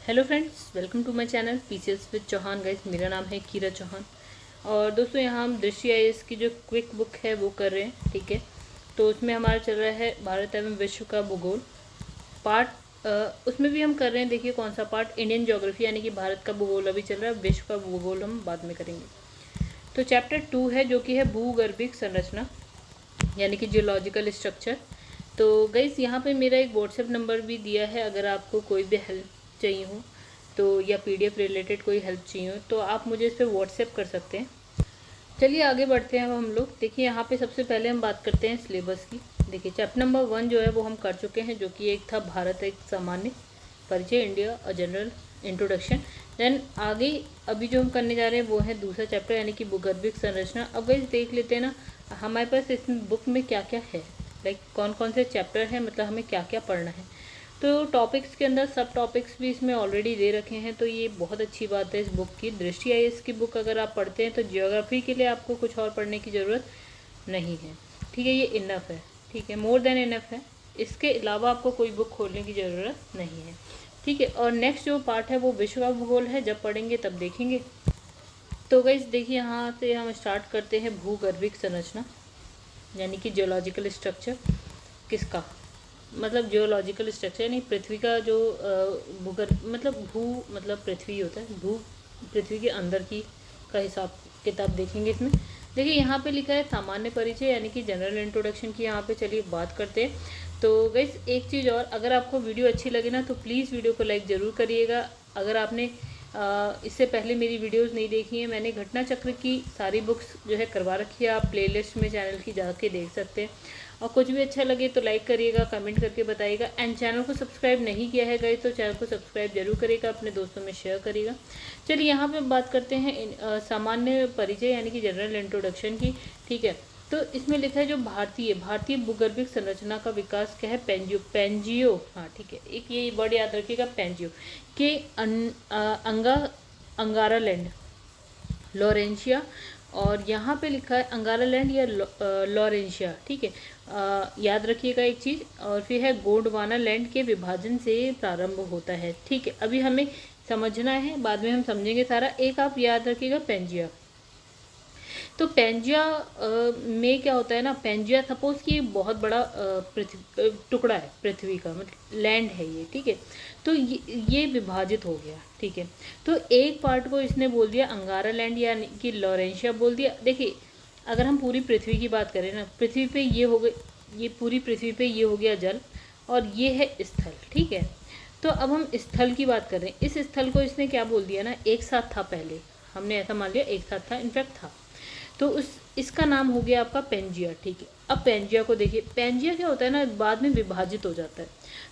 Hello friends, welcome to my channel PCS with Chauhan. Guys, मेरा नाम है कीरा चौहान और दोस्तों यहाँ हम दृष्टि आईएएस की जो क्विक बुक है वो कर रहे हैं। ठीक है, तो उसमें हमारा चल रहा है भारत एवं विश्व का भूगोल पार्ट। उसमें भी हम कर रहे हैं, देखिए कौन सा पार्ट, इंडियन ज्योग्राफी, यानी कि भारत का भूगोल अभी चल रहा है, विश्व का भूगोल हम बाद में करेंगे। तो चैप्टर 2 है जो कि है भूगर्भिक संरचना यानी कि जियोलॉजिकल स्ट्रक्चर। तो गाइस यहाँ पे मेरा एक व्हाट्सएप नंबर भी दिया है, अगर आपको कोई भी हेल्प चाहिए हो तो, या पीडीएफ रिलेटेड कोई हेल्प चाहिए हो तो आप मुझे इस पर व्हाट्सएप कर सकते हैं। चलिए आगे बढ़ते हैं अब हम लोग। देखिए यहाँ पे सबसे पहले हम बात करते हैं सिलेबस की। देखिए चैप्टर नंबर 1 जो है वो हम कर चुके हैं, जो कि एक था भारत एक सामान्य परिचय, India a general introduction. Then आगे अभी जो हम करने जा रहे हैं वो है दूसरा चैप्टर यानी कि भूगर्भिक संरचना। अब गाइस देख लेते हैं ना हमारे पास इस बुक में क्या क्या है, लाइक कौन कौन से चैप्टर हैं, मतलब हमें क्या क्या पढ़ना है। तो टॉपिक्स के अंदर सब टॉपिक्स भी इसमें ऑलरेडी दे रखे हैं, तो ये बहुत अच्छी बात है इस बुक की। दृष्टि आईएएस की बुक अगर आप पढ़ते हैं तो जियोग्राफी के लिए आपको कुछ और पढ़ने की ज़रूरत नहीं है। ठीक है, ये इनफ है। ठीक है, मोर देन इनफ है। इसके अलावा आपको कोई बुक खोलने की ज़रूरत नहीं है। ठीक है, और नेक्स्ट जो पार्ट है वो विश्व का भूगोल है, जब पढ़ेंगे तब देखेंगे। तो गाइस देखिए यहाँ से हम स्टार्ट करते हैं भूगर्भिक संरचना यानी कि जियोलॉजिकल स्ट्रक्चर। किसका मतलब जियोलॉजिकल स्ट्रक्चर यानी पृथ्वी का जो भूगर्भ मतलब मतलब पृथ्वी होता है, पृथ्वी के अंदर की का हिसाब किताब देखेंगे इसमें। देखिए यहाँ पे लिखा है सामान्य परिचय यानी कि जनरल इंट्रोडक्शन की। यहाँ पे चलिए बात करते हैं। तो गाइस एक चीज़ और, अगर आपको वीडियो अच्छी लगे ना तो प्लीज़ वीडियो को लाइक ज़रूर करिएगा। अगर आपने इससे पहले मेरी वीडियोस नहीं देखी है, मैंने घटना चक्र की सारी बुक्स जो है करवा रखी है, आप प्लेलिस्ट में चैनल की जाके देख सकते हैं। और कुछ भी अच्छा लगे तो लाइक करिएगा, कमेंट करके बताइएगा। एंड चैनल को सब्सक्राइब नहीं किया है गाइस तो चैनल को सब्सक्राइब जरूर करिएगा, अपने दोस्तों में शेयर करिएगा। चलिए यहाँ पे बात करते हैं सामान्य परिचय यानी कि जनरल इंट्रोडक्शन की। ठीक है, तो इसमें लिखा है जो भारतीय भूगर्भिक संरचना का विकास क्या है, पेंजियो। हाँ ठीक है, एक ये वर्ड याद रखिएगा, पेंजियो के अंगारालैंड, लॉरेंशिया, और यहाँ पे लिखा है अंगारालैंड या लॉरेंशिया। ठीक है, याद रखिएगा एक चीज़। और फिर है गोंडवाना लैंड के विभाजन से प्रारंभ होता है। ठीक है, अभी हमें समझना है, बाद में हम समझेंगे सारा। एक आप याद रखिएगा पेंजिया। तो पेंजिया में क्या होता है ना, पेंजिया सपोज कि बहुत बड़ा पृथ्वी टुकड़ा है, पृथ्वी का मतलब लैंड है ये। ठीक है, तो ये विभाजित हो गया। ठीक है, तो एक पार्ट को इसने बोल दिया अंगारा लैंड यानी कि लॉरेंशिया बोल दिया। देखिए अगर हम पूरी पृथ्वी की बात करें ना, पृथ्वी पे ये हो गए, ये पूरी पृथ्वी पे ये हो गया जल, और ये है स्थल। ठीक है, तो अब हम स्थल की बात कर रहे हैं। इस स्थल को इसने क्या बोल दिया ना, एक साथ था, पहले हमने ऐसा मान लिया एक साथ था, इनफैक्ट था, तो इसका नाम हो गया आपका पेंजिया। ठीक है, अब पेंजिया को देखिए, पेंजिया क्या होता है ना, बाद में विभाजित हो जाता है।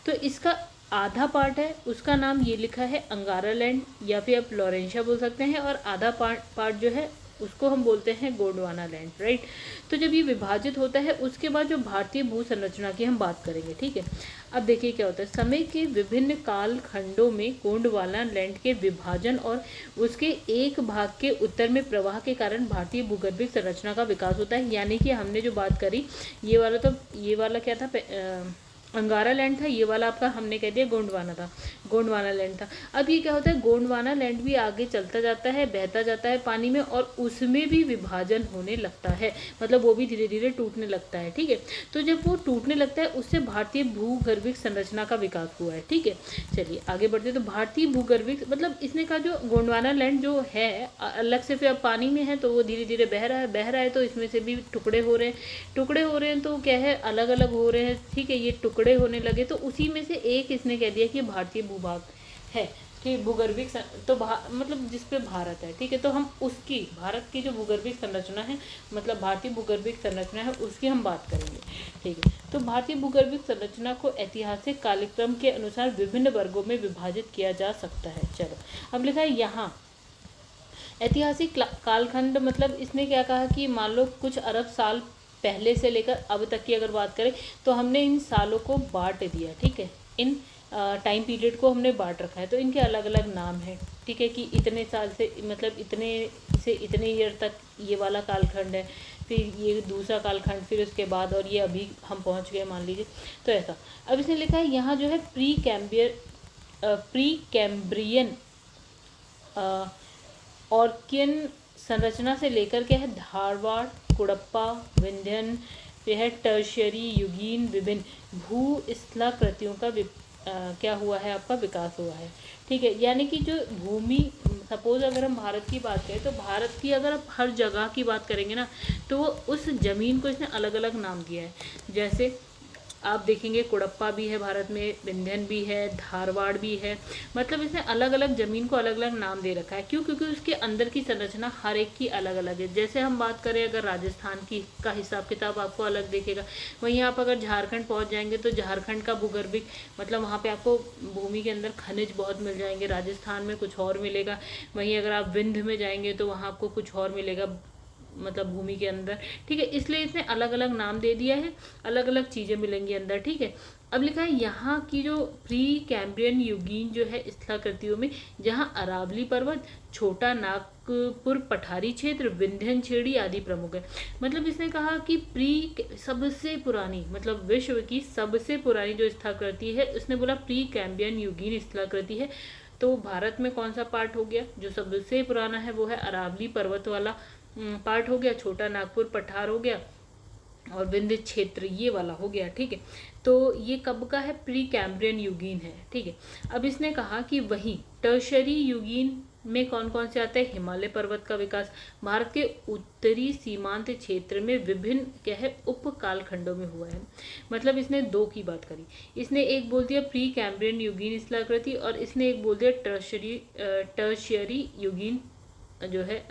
तो इसका आधा पार्ट है, उसका नाम ये लिखा है अंगारा लैंड या फिर आप लॉरेंशिया बोल सकते हैं, और आधा पार्ट जो है उसको हम बोलते हैं गोंडवाना लैंड, राइट। तो जब ये विभाजित होता है उसके बाद जो भारतीय भू संरचना की हम बात करेंगे। ठीक है, अब देखिए क्या होता है, समय के विभिन्न काल खंडों में गोंडवाना लैंड के विभाजन और उसके एक भाग के उत्तर में प्रवाह के कारण भारतीय भूगर्भिक संरचना का विकास होता है। यानी कि हमने जो बात करी, ये वाला क्या था, अंगारा लैंड था, ये वाला आपका हमने कह दिया गोंडवाना था, गोंडवाना लैंड था। अब ये क्या होता है, गोंडवाना लैंड भी आगे चलता जाता है, बहता जाता है पानी में, और उसमें भी विभाजन होने लगता है, मतलब वो भी धीरे धीरे टूटने लगता है। ठीक है, तो जब वो टूटने लगता है उससे भारतीय भूगर्भिक संरचना का विकास हुआ है। ठीक है, चलिए आगे बढ़ते। तो भारतीय भूगर्भिक मतलब इसने कहा जो गोंडवाना लैंड जो है अलग से, फिर अब पानी में है तो वो धीरे धीरे बह रहा है, तो इसमें से भी टुकड़े हो रहे हैं, तो क्या है, अलग अलग हो रहे हैं। ठीक है, ये टुकड़े होने लगे, तो उसी में से एक इसने कह दिया कि भारतीय भूभाग है कि भूगर्भिक तो मतलब जिस पे भारत है। ठीक है, तो हम उसकी, भारत की जो भूगर्भिक संरचना है, मतलब भारतीय भूगर्भिक संरचना है, उसकी हम बात करेंगे। ठीक है, तो भारतीय भूगर्भिक संरचना को ऐतिहासिक कालक्रम के अनुसार विभिन्न वर्गों में विभाजित किया जा सकता है। चलो अब लिखा है यहाँ ऐतिहासिक कालखंड, मतलब इसने क्या कहा कि मान लो कुछ अरब साल पहले से लेकर अब तक की अगर बात करें तो हमने इन सालों को बांट दिया। ठीक है, इन टाइम पीरियड को हमने बांट रखा है, तो इनके अलग अलग नाम हैं। ठीक है, कि इतने साल से मतलब इतने से इतने ईयर तक ये वाला कालखंड है, फिर ये दूसरा कालखंड, फिर उसके बाद, और ये अभी हम पहुंच गए मान लीजिए, तो ऐसा। अब इसने लिखा है यहाँ जो है प्री कैम्बियर प्री कैम्ब्रियन ऑर्कियन संरचना से लेकर के है धारवाड़, कुड़प्पा, विंध्यन, फिर है टर्शियरी युगीन विभिन्न भूस्थलाकृतियों का क्या हुआ है आपका विकास हुआ है। ठीक है, यानी कि जो भूमि, सपोज अगर हम भारत की बात करें तो भारत की अगर आप हर जगह की बात करेंगे ना तो वो उस ज़मीन को इसने अलग अलग नाम दिया है। जैसे आप देखेंगे कुड़प्पा भी है भारत में, विंध्यन भी है, धारवाड़ भी है, मतलब इसने अलग अलग ज़मीन को अलग अलग नाम दे रखा है। क्यों? क्योंकि उसके अंदर की संरचना हर एक की अलग अलग है। जैसे हम बात करें अगर राजस्थान की का हिसाब किताब आपको अलग देखेगा, वहीं आप अगर झारखंड पहुंच जाएंगे तो झारखंड का भूगर्भिक मतलब वहाँ पे आपको भूमि के अंदर खनिज बहुत मिल जाएंगे, राजस्थान में कुछ और मिलेगा। वहीं अगर आप विंध्य में जाएंगे तो वहाँ आपको कुछ और मिलेगा मतलब भूमि के अंदर। ठीक है, इसलिए इसने अलग अलग नाम दे दिया है, अलग अलग चीज़ें मिलेंगी अंदर। ठीक है, अब लिखा है यहाँ की जो प्री कैम्ब्रियन युगीन जो है स्थलाकृतियों में जहाँ अरावली पर्वत, छोटा नागपुर पठारी क्षेत्र, विंध्यन छेड़ी आदि प्रमुख है। मतलब इसने कहा कि सबसे पुरानी मतलब विश्व की सबसे पुरानी जो स्थलाकृति है, उसने बोला प्री कैम्ब्रियन युगीन स्थलाकृति है। तो भारत में कौन सा पार्ट हो गया जो सबसे पुराना है? वो है अरावली पर्वत वाला पार्ट हो गया, छोटा नागपुर पठार हो गया और विंध्य क्षेत्र ये वाला हो गया। ठीक है, तो ये कब का है? प्री कैम्ब्रियन युगीन है। ठीक है, अब इसने कहा कि वही टर्शरी युगीन में कौन कौन से आते हैं? हिमालय पर्वत का विकास भारत के उत्तरी सीमांत क्षेत्र में विभिन्न क्या है उप कालखंडों में हुआ है। मतलब इसने दो की बात करी, इसने एक बोल दिया प्री कैम्ब्रियन युगीन स्थलाकृति और इसने एक बोल दिया टर्शियरी युगीन जो है।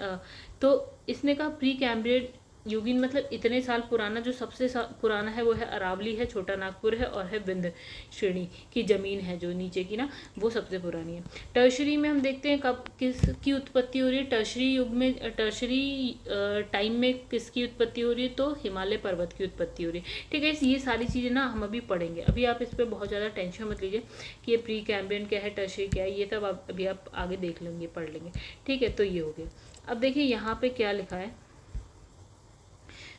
तो इसने कहा प्री कैम्ब्रियन युगीन मतलब इतने साल पुराना, जो सबसे पुराना है वो है अरावली है, छोटा नागपुर है और है विंध्य श्रेणी की जमीन है जो नीचे की ना, वो सबसे पुरानी है। टर्शरी में हम देखते हैं कब किसकी उत्पत्ति हो रही है? टर्शरी युग में, टर्शरी टाइम में किसकी उत्पत्ति हो रही है? तो हिमालय पर्वत की उत्पत्ति हो रही है। ठीक है, ये सारी चीज़ें ना हम अभी पढ़ेंगे, अभी आप इस पर बहुत ज़्यादा टेंशन मत लीजिए कि ये प्री कैम्ब्रियन क्या है, टर्शरी क्या है, ये सब आप अभी आप आगे देख लेंगे, पढ़ लेंगे। ठीक है, तो ये हो गया। अब देखिए यहाँ पे क्या लिखा है,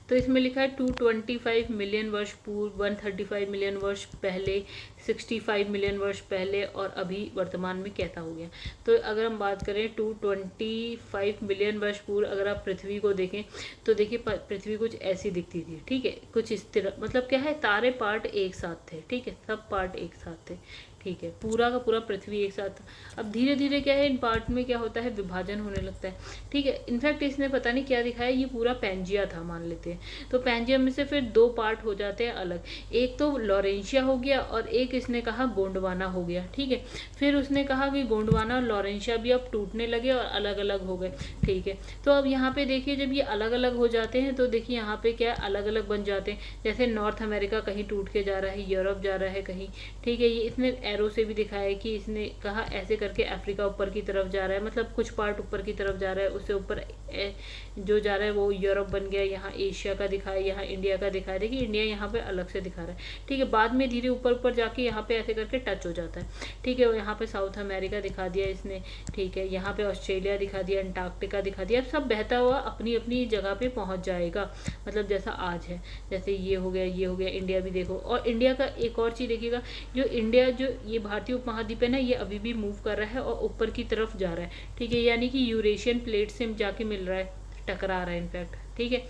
तो इसमें लिखा है 225 मिलियन वर्ष पूर्व, 135 मिलियन वर्ष पहले, 65 मिलियन वर्ष पहले और अभी वर्तमान में कैसा हो गया। तो अगर हम बात करें 225 मिलियन वर्ष पूर्व अगर आप पृथ्वी को देखें तो देखिए पृथ्वी कुछ ऐसी दिखती थी। ठीक है, कुछ इस तरह, मतलब क्या है, सारे पार्ट एक साथ थे। ठीक है, सब पार्ट एक साथ थे। ठीक है, पूरा का पूरा पृथ्वी एक साथ। अब धीरे धीरे क्या है, इन पार्ट में क्या होता है, विभाजन होने लगता है। ठीक है, इनफैक्ट इसने पता नहीं क्या दिखाया, ये पूरा पैंजिया था मान लेते हैं, तो पैंजिया में से फिर दो पार्ट हो जाते हैं अलग, एक तो लॉरेंशिया हो गया और एक इसने कहा गोंडवाना हो गया। ठीक है, फिर उसने कहा कि गोंडवाना और लॉरेंशिया भी अब टूटने लगे और अलग अलग हो गए। ठीक है, तो अब यहाँ पे देखिए जब ये अलग अलग हो जाते हैं तो देखिए यहाँ पे क्या अलग अलग बन जाते हैं, जैसे नॉर्थ अमेरिका कहीं टूट के जा रहा है, यूरोप जा रहा है कहीं। ठीक है, ये इसने एरो से भी दिखाया है कि इसने कहा ऐसे करके अफ्रीका ऊपर की तरफ जा रहा है, मतलब कुछ पार्ट ऊपर की तरफ जा रहा है, उससे ऊपर जो जा रहा है वो यूरोप बन गया। यहाँ एशिया का दिखाया, यहाँ इंडिया का दिखाया। देखिए इंडिया यहाँ पे अलग से दिखा रहा है। ठीक है, बाद में धीरे ऊपर ऊपर जाके यहाँ पे ऐसे करके टच हो जाता है। ठीक है, यहाँ पे साउथ अमेरिका दिखा दिया इसने। ठीक है, यहाँ पे ऑस्ट्रेलिया दिखा दिया, अंटार्कटिका दिखा दिया। अब सब बहता हुआ अपनी अपनी जगह पे पहुँच जाएगा, मतलब जैसा आज है, जैसे ये हो गया, ये हो गया। इंडिया भी देखो, और इंडिया का एक और चीज़ देखिएगा, जो इंडिया जो ये भारतीय उपमहाद्वीप है ना, ये अभी भी मूव कर रहा है और ऊपर की तरफ जा रहा है। ठीक है, यानी कि यूरेशियन प्लेट से जाके मिल रहा है, टकरा रहा है इनफैक्ट। ठीक है,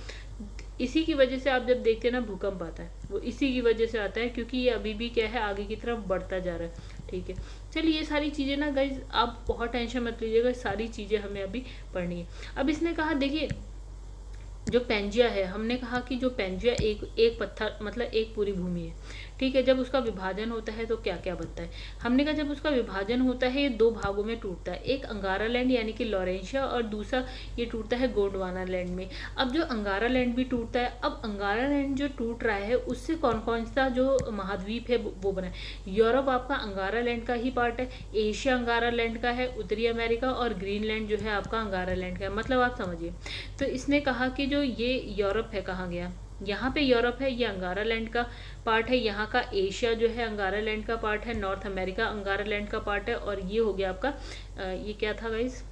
इसी की वजह से आप जब देखते हैं ना भूकंप आता है, वो इसी की वजह से आता है, क्योंकि ये अभी भी क्या है, आगे की तरफ बढ़ता जा रहा है। ठीक है, चलिए ये सारी चीज़ें ना गाइज आप बहुत टेंशन मत लीजिएगा, सारी चीज़ें हमें अभी पढ़नी है। अब इसने कहा देखिए जो पैंजिया है, हमने कहा कि जो पैंजिया एक पत्थर मतलब एक पूरी भूमि है। ठीक है, जब उसका विभाजन होता है तो क्या क्या बनता है? हमने कहा जब उसका विभाजन होता है ये दो भागों में टूटता है, एक अंगारा लैंड यानी कि लॉरेंशिया और दूसरा ये टूटता है गोंडवाना लैंड में। अब जो अंगारा लैंड भी टूटता है, अब अंगारा लैंड जो टूट रहा है उससे कौन कौन सा जो महाद्वीप है वो बना है? यूरोप आपका अंगारा लैंड का ही पार्ट है, एशिया अंगारा लैंड का है, उत्तरी अमेरिका और ग्रीनलैंड जो है आपका अंगारा लैंड का है। मतलब आप समझिए, तो इसने कहा कि जो ये यूरोप है कहाँ गया, यहाँ पे यूरोप है, ये अंगारा लैंड का पार्ट है, यहाँ का एशिया जो है अंगारा लैंड का पार्ट है, नॉर्थ अमेरिका अंगारा लैंड का पार्ट है, और ये हो गया आपका ये क्या था गाइस,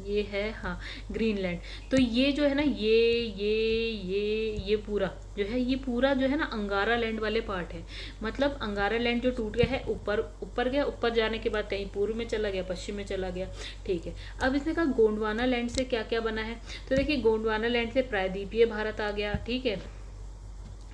ये है हाँ ग्रीनलैंड। तो ये जो है ना ये पूरा जो है, ये पूरा जो है ना अंगारा लैंड वाले पार्ट है। मतलब अंगारा लैंड जो टूट गया है, ऊपर ऊपर गया, ऊपर जाने के बाद कहीं पूर्व में चला गया, पश्चिम में चला गया। ठीक है, अब इसने कहा गोंडवाना लैंड से क्या क्या बना है। तो देखिए गोंडवाना लैंड से प्रायद्वीपीय भारत आ गया, ठीक है,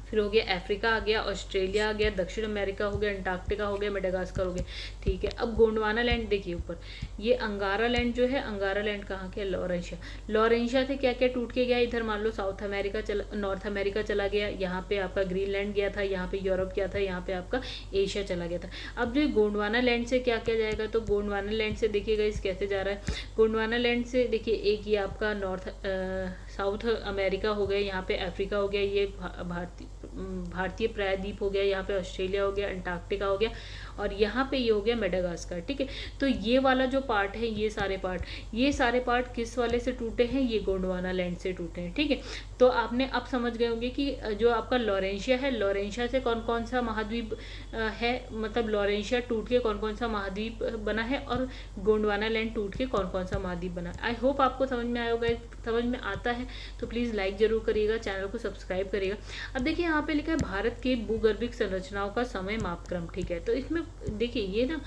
फिर हो गया अफ्रीका आ गया, ऑस्ट्रेलिया आ गया, दक्षिण अमेरिका हो गया, अंटार्कटिका हो गया, मेडागास्कर हो गया। ठीक है, अब गोंडवाना लैंड देखिए ऊपर, ये अंगारा लैंड जो है, अंगारा लैंड कहाँ के, लॉरेंशिया। लॉरेंशिया से क्या क्या टूट के गया, इधर मान लो साउथ अमेरिका चला, नॉर्थ अमेरिका चला गया, यहाँ पे आपका ग्रीनलैंड गया था, यहाँ पे यूरोप गया था, यहाँ पे आपका एशिया चला गया था। अब जो गोंडवाना लैंड से क्या क्या जाएगा, तो गोंडवाना लैंड से देखिएगा इस कैसे जा रहा है। गोंडवाना लैंड से देखिए एक ये आपका साउथ अमेरिका हो गया, यहाँ पे अफ्रीका हो गया, ये भारतीय प्रायद्वीप हो गया, यहाँ पे ऑस्ट्रेलिया हो गया, अंटार्कटिका हो गया, और यहाँ पे ये हो गया मेडागास्कर। ठीक है, तो ये वाला जो पार्ट है, ये सारे पार्ट किस वाले से टूटे हैं, ये गोंडवाना लैंड से टूटे हैं। ठीक है, तो आपने अब समझ गए होंगे कि जो आपका लॉरेंशिया है, लॉरेंशिया से कौन कौन सा महाद्वीप है, मतलब लॉरेंशिया टूट के कौन कौन सा महाद्वीप बना है, और गोंडवाना लैंड टूट के कौन कौन सा महाद्वीप बना है। आई होप आपको समझ में आया होगा। समझ में आता है तो प्लीज़ लाइक जरूर करिएगा, चैनल को सब्सक्राइब करिएगा। अब देखिए यहाँ पे लिखा है भारत के भूगर्भिक संरचनाओं का समय मापक्रम। ठीक है, तो इसमें देखिए ये ना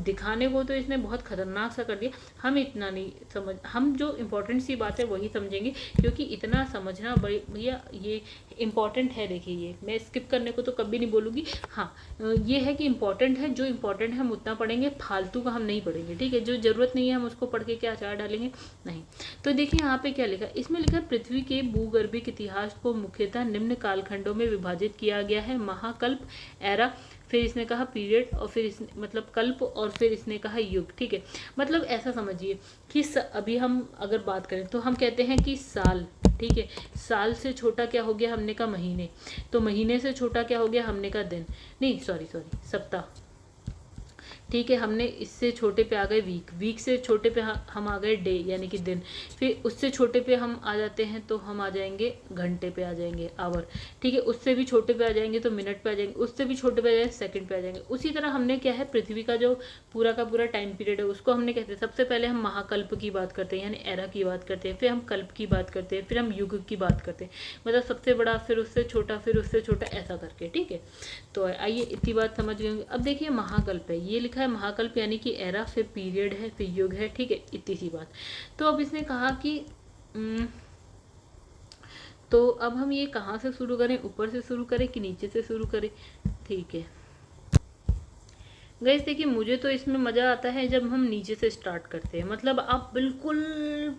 दिखाने को तो इसने बहुत खतरनाक सा कर दिया, हम इतना नहीं समझ, हम जो इम्पोर्टेंट सी बात है वही समझेंगे, क्योंकि इतना समझना भैया ये इम्पॉर्टेंट है। देखिए ये मैं स्किप करने को तो कभी नहीं बोलूँगी, हाँ ये है कि इम्पॉर्टेंट है, जो इम्पॉर्टेंट है हम उतना पढ़ेंगे, फालतू का हम नहीं पढ़ेंगे। ठीक है, जो ज़रूरत नहीं है हम उसको पढ़ के क्या अचार डालेंगे, नहीं। तो देखिए यहाँ पे क्या लिखा है, इसमें लिखा है पृथ्वी के भूगर्भिक इतिहास को मुख्यतः निम्न कालखंडों में विभाजित किया गया है, महाकल्प, एरा, फिर इसने कहा पीरियड, और फिर इसने मतलब कल्प, और फिर इसने कहा युग। ठीक है, मतलब ऐसा समझिए कि अभी हम अगर बात करें तो हम कहते हैं कि साल, ठीक है, साल से छोटा क्या हो गया, हमने कहा महीने, तो महीने से छोटा क्या हो गया, हमने कहा दिन, नहीं सॉरी सप्ताह। ठीक है, हमने इससे छोटे पे आ गए वीक, वीक से छोटे पे हम आ गए डे यानी कि दिन, फिर उससे छोटे पे हम आ जाते हैं तो हम आ जाएंगे घंटे पे आ जाएंगे आवर। ठीक है, उससे भी छोटे पे आ जाएंगे तो मिनट पे आ जाएंगे, उससे भी छोटे पे आ जाएंगे सेकंड पे आ जाएंगे। उसी तरह हमने क्या है, पृथ्वी का जो पूरा का पूरा टाइम पीरियड है उसको हमने कहते हैं, सबसे पहले हम महाकल्प की बात करते हैं यानी एरा की बात करते हैं, फिर हम कल्प की बात करते हैं, फिर हम युग की बात करते हैं, मतलब सबसे बड़ा, फिर उससे छोटा, फिर उससे छोटा, ऐसा करके। ठीक है, तो आइए इतनी बात समझ गए होंगे। अब देखिए महाकल्प है, ये लिखा है महाकल्प यानी कि एरा, फिर पीरियड है, फिर युग है। ठीक है, इतनी सी बात। तो अब इसने कहा कि तो अब हम ये कहाँ से शुरू करें, ऊपर से शुरू करें कि नीचे से शुरू करें। ठीक है गाइस, देखिए मुझे तो इसमें मज़ा आता है जब हम नीचे से स्टार्ट करते हैं, मतलब आप बिल्कुल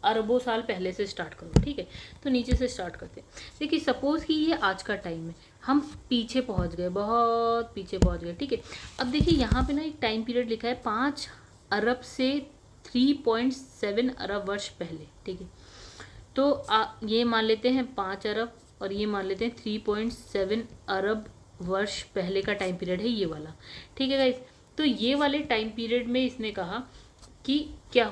अरबों साल पहले से स्टार्ट करो। ठीक है, तो नीचे से स्टार्ट करते हैं। देखिए सपोज कि ये आज का टाइम है, हम पीछे पहुंच गए, बहुत पीछे पहुंच गए। ठीक है, अब देखिए यहाँ पे ना एक टाइम पीरियड लिखा है 5 अरब से 3.7 अरब वर्ष पहले। ठीक है, तो ये मान लेते हैं 5 अरब और ये मान लेते हैं 3.7 अरब वर्ष पहले का टाइम पीरियड है ये वाला। ठीक है गाइस, तो ये वाले टाइम पीरियड में इसने कहा कि क्या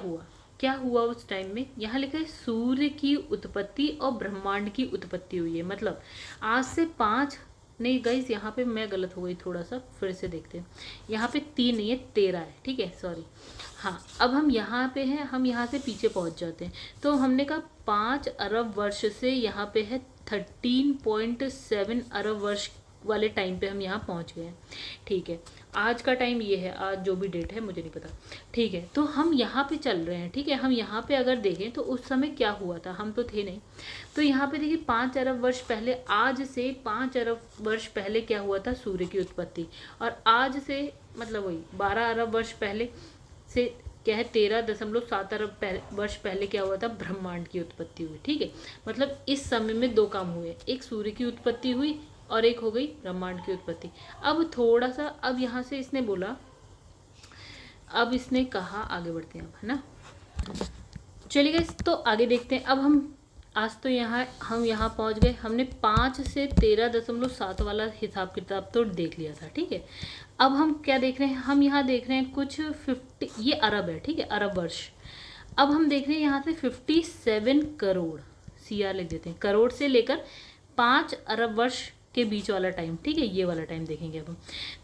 हुआ उस टाइम में। यहाँ लिखा है सूर्य की उत्पत्ति और ब्रह्मांड की उत्पत्ति हुई है। मतलब आज से 5 नहीं गाइस, यहाँ पे मैं गलत हो गई थोड़ा सा, फिर से देखते हैं। यहाँ पे 3 नहीं है 13 है। ठीक है, सॉरी। हाँ, अब हम यहाँ पे हैं, हम यहाँ से पीछे पहुँच जाते हैं। तो हमने कहा 5 अरब वर्ष से यहाँ पे है 13.7 अरब वर्ष वाले टाइम पे हम यहाँ पहुँच गए हैं। ठीक है, आज का टाइम ये है, आज जो भी डेट है मुझे नहीं पता। ठीक है, तो हम यहाँ पे चल रहे हैं। ठीक है, हम यहाँ पे अगर देखें तो उस समय क्या हुआ था, हम तो थे नहीं। तो यहाँ पे देखिए 5 अरब वर्ष पहले, आज से 5 अरब वर्ष पहले क्या हुआ था, सूर्य की उत्पत्ति। और आज से मतलब वही 12 अरब वर्ष पहले से क्या है 13.7 अरब वर्ष पहले क्या हुआ था, ब्रह्मांड की उत्पत्ति हुई। ठीक है, मतलब इस समय में 2 काम हुए, एक सूर्य की उत्पत्ति हुई और एक हो गई ब्रह्मांड की उत्पत्ति। अब थोड़ा सा, अब यहाँ से इसने बोला, अब इसने कहा आगे बढ़ते हैं अब, है ना। चलिए गाइस, तो आगे देखते हैं। अब हम आज तो हम यहाँ पहुँच गए, हमने 5 से 13.7 वाला हिसाब किताब तो देख लिया था। ठीक है, अब हम क्या देख रहे हैं, हम यहाँ देख रहे हैं कुछ 50, ये अरब है। ठीक है, अरब वर्ष। अब हम देख रहे हैं यहाँ से 57 करोड़, CR लिख देते हैं, करोड़ से लेकर 5 अरब वर्ष के बीच वाला टाइम, ठीक है, ये वाला टाइम देखेंगे अब हम।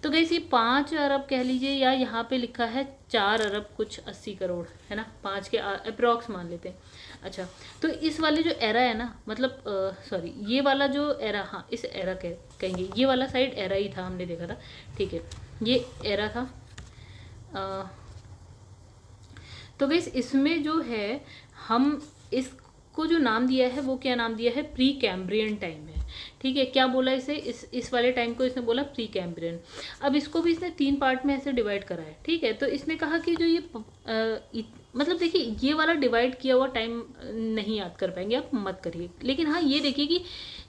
तो गाइस ये 5 अरब कह लीजिए, या यहाँ पे लिखा है 4 अरब कुछ 80 करोड़, है ना, 5 के अप्रॉक्स मान लेते हैं। अच्छा, तो इस वाले जो एरा है ना, मतलब सॉरी, ये वाला जो एरा, हाँ इस एरा कहेंगे, ये वाला साइड एरा ही था, हमने देखा था, ठीक है, ये एरा था। तो गाइस इसमें जो है, हम इसको जो नाम दिया है वो क्या नाम दिया है, प्री कैम्ब्रियन टाइम है, ठीक है। क्या बोला इसे, इस वाले टाइम को इसने बोला प्री कैम्ब्रियन। अब इसको भी इसने 3 पार्ट में ऐसे डिवाइड करा है, ठीक है। तो इसने कहा कि जो ये मतलब देखिए, ये वाला डिवाइड किया हुआ टाइम नहीं याद कर पाएंगे आप, मत करिए, लेकिन हाँ ये देखिए कि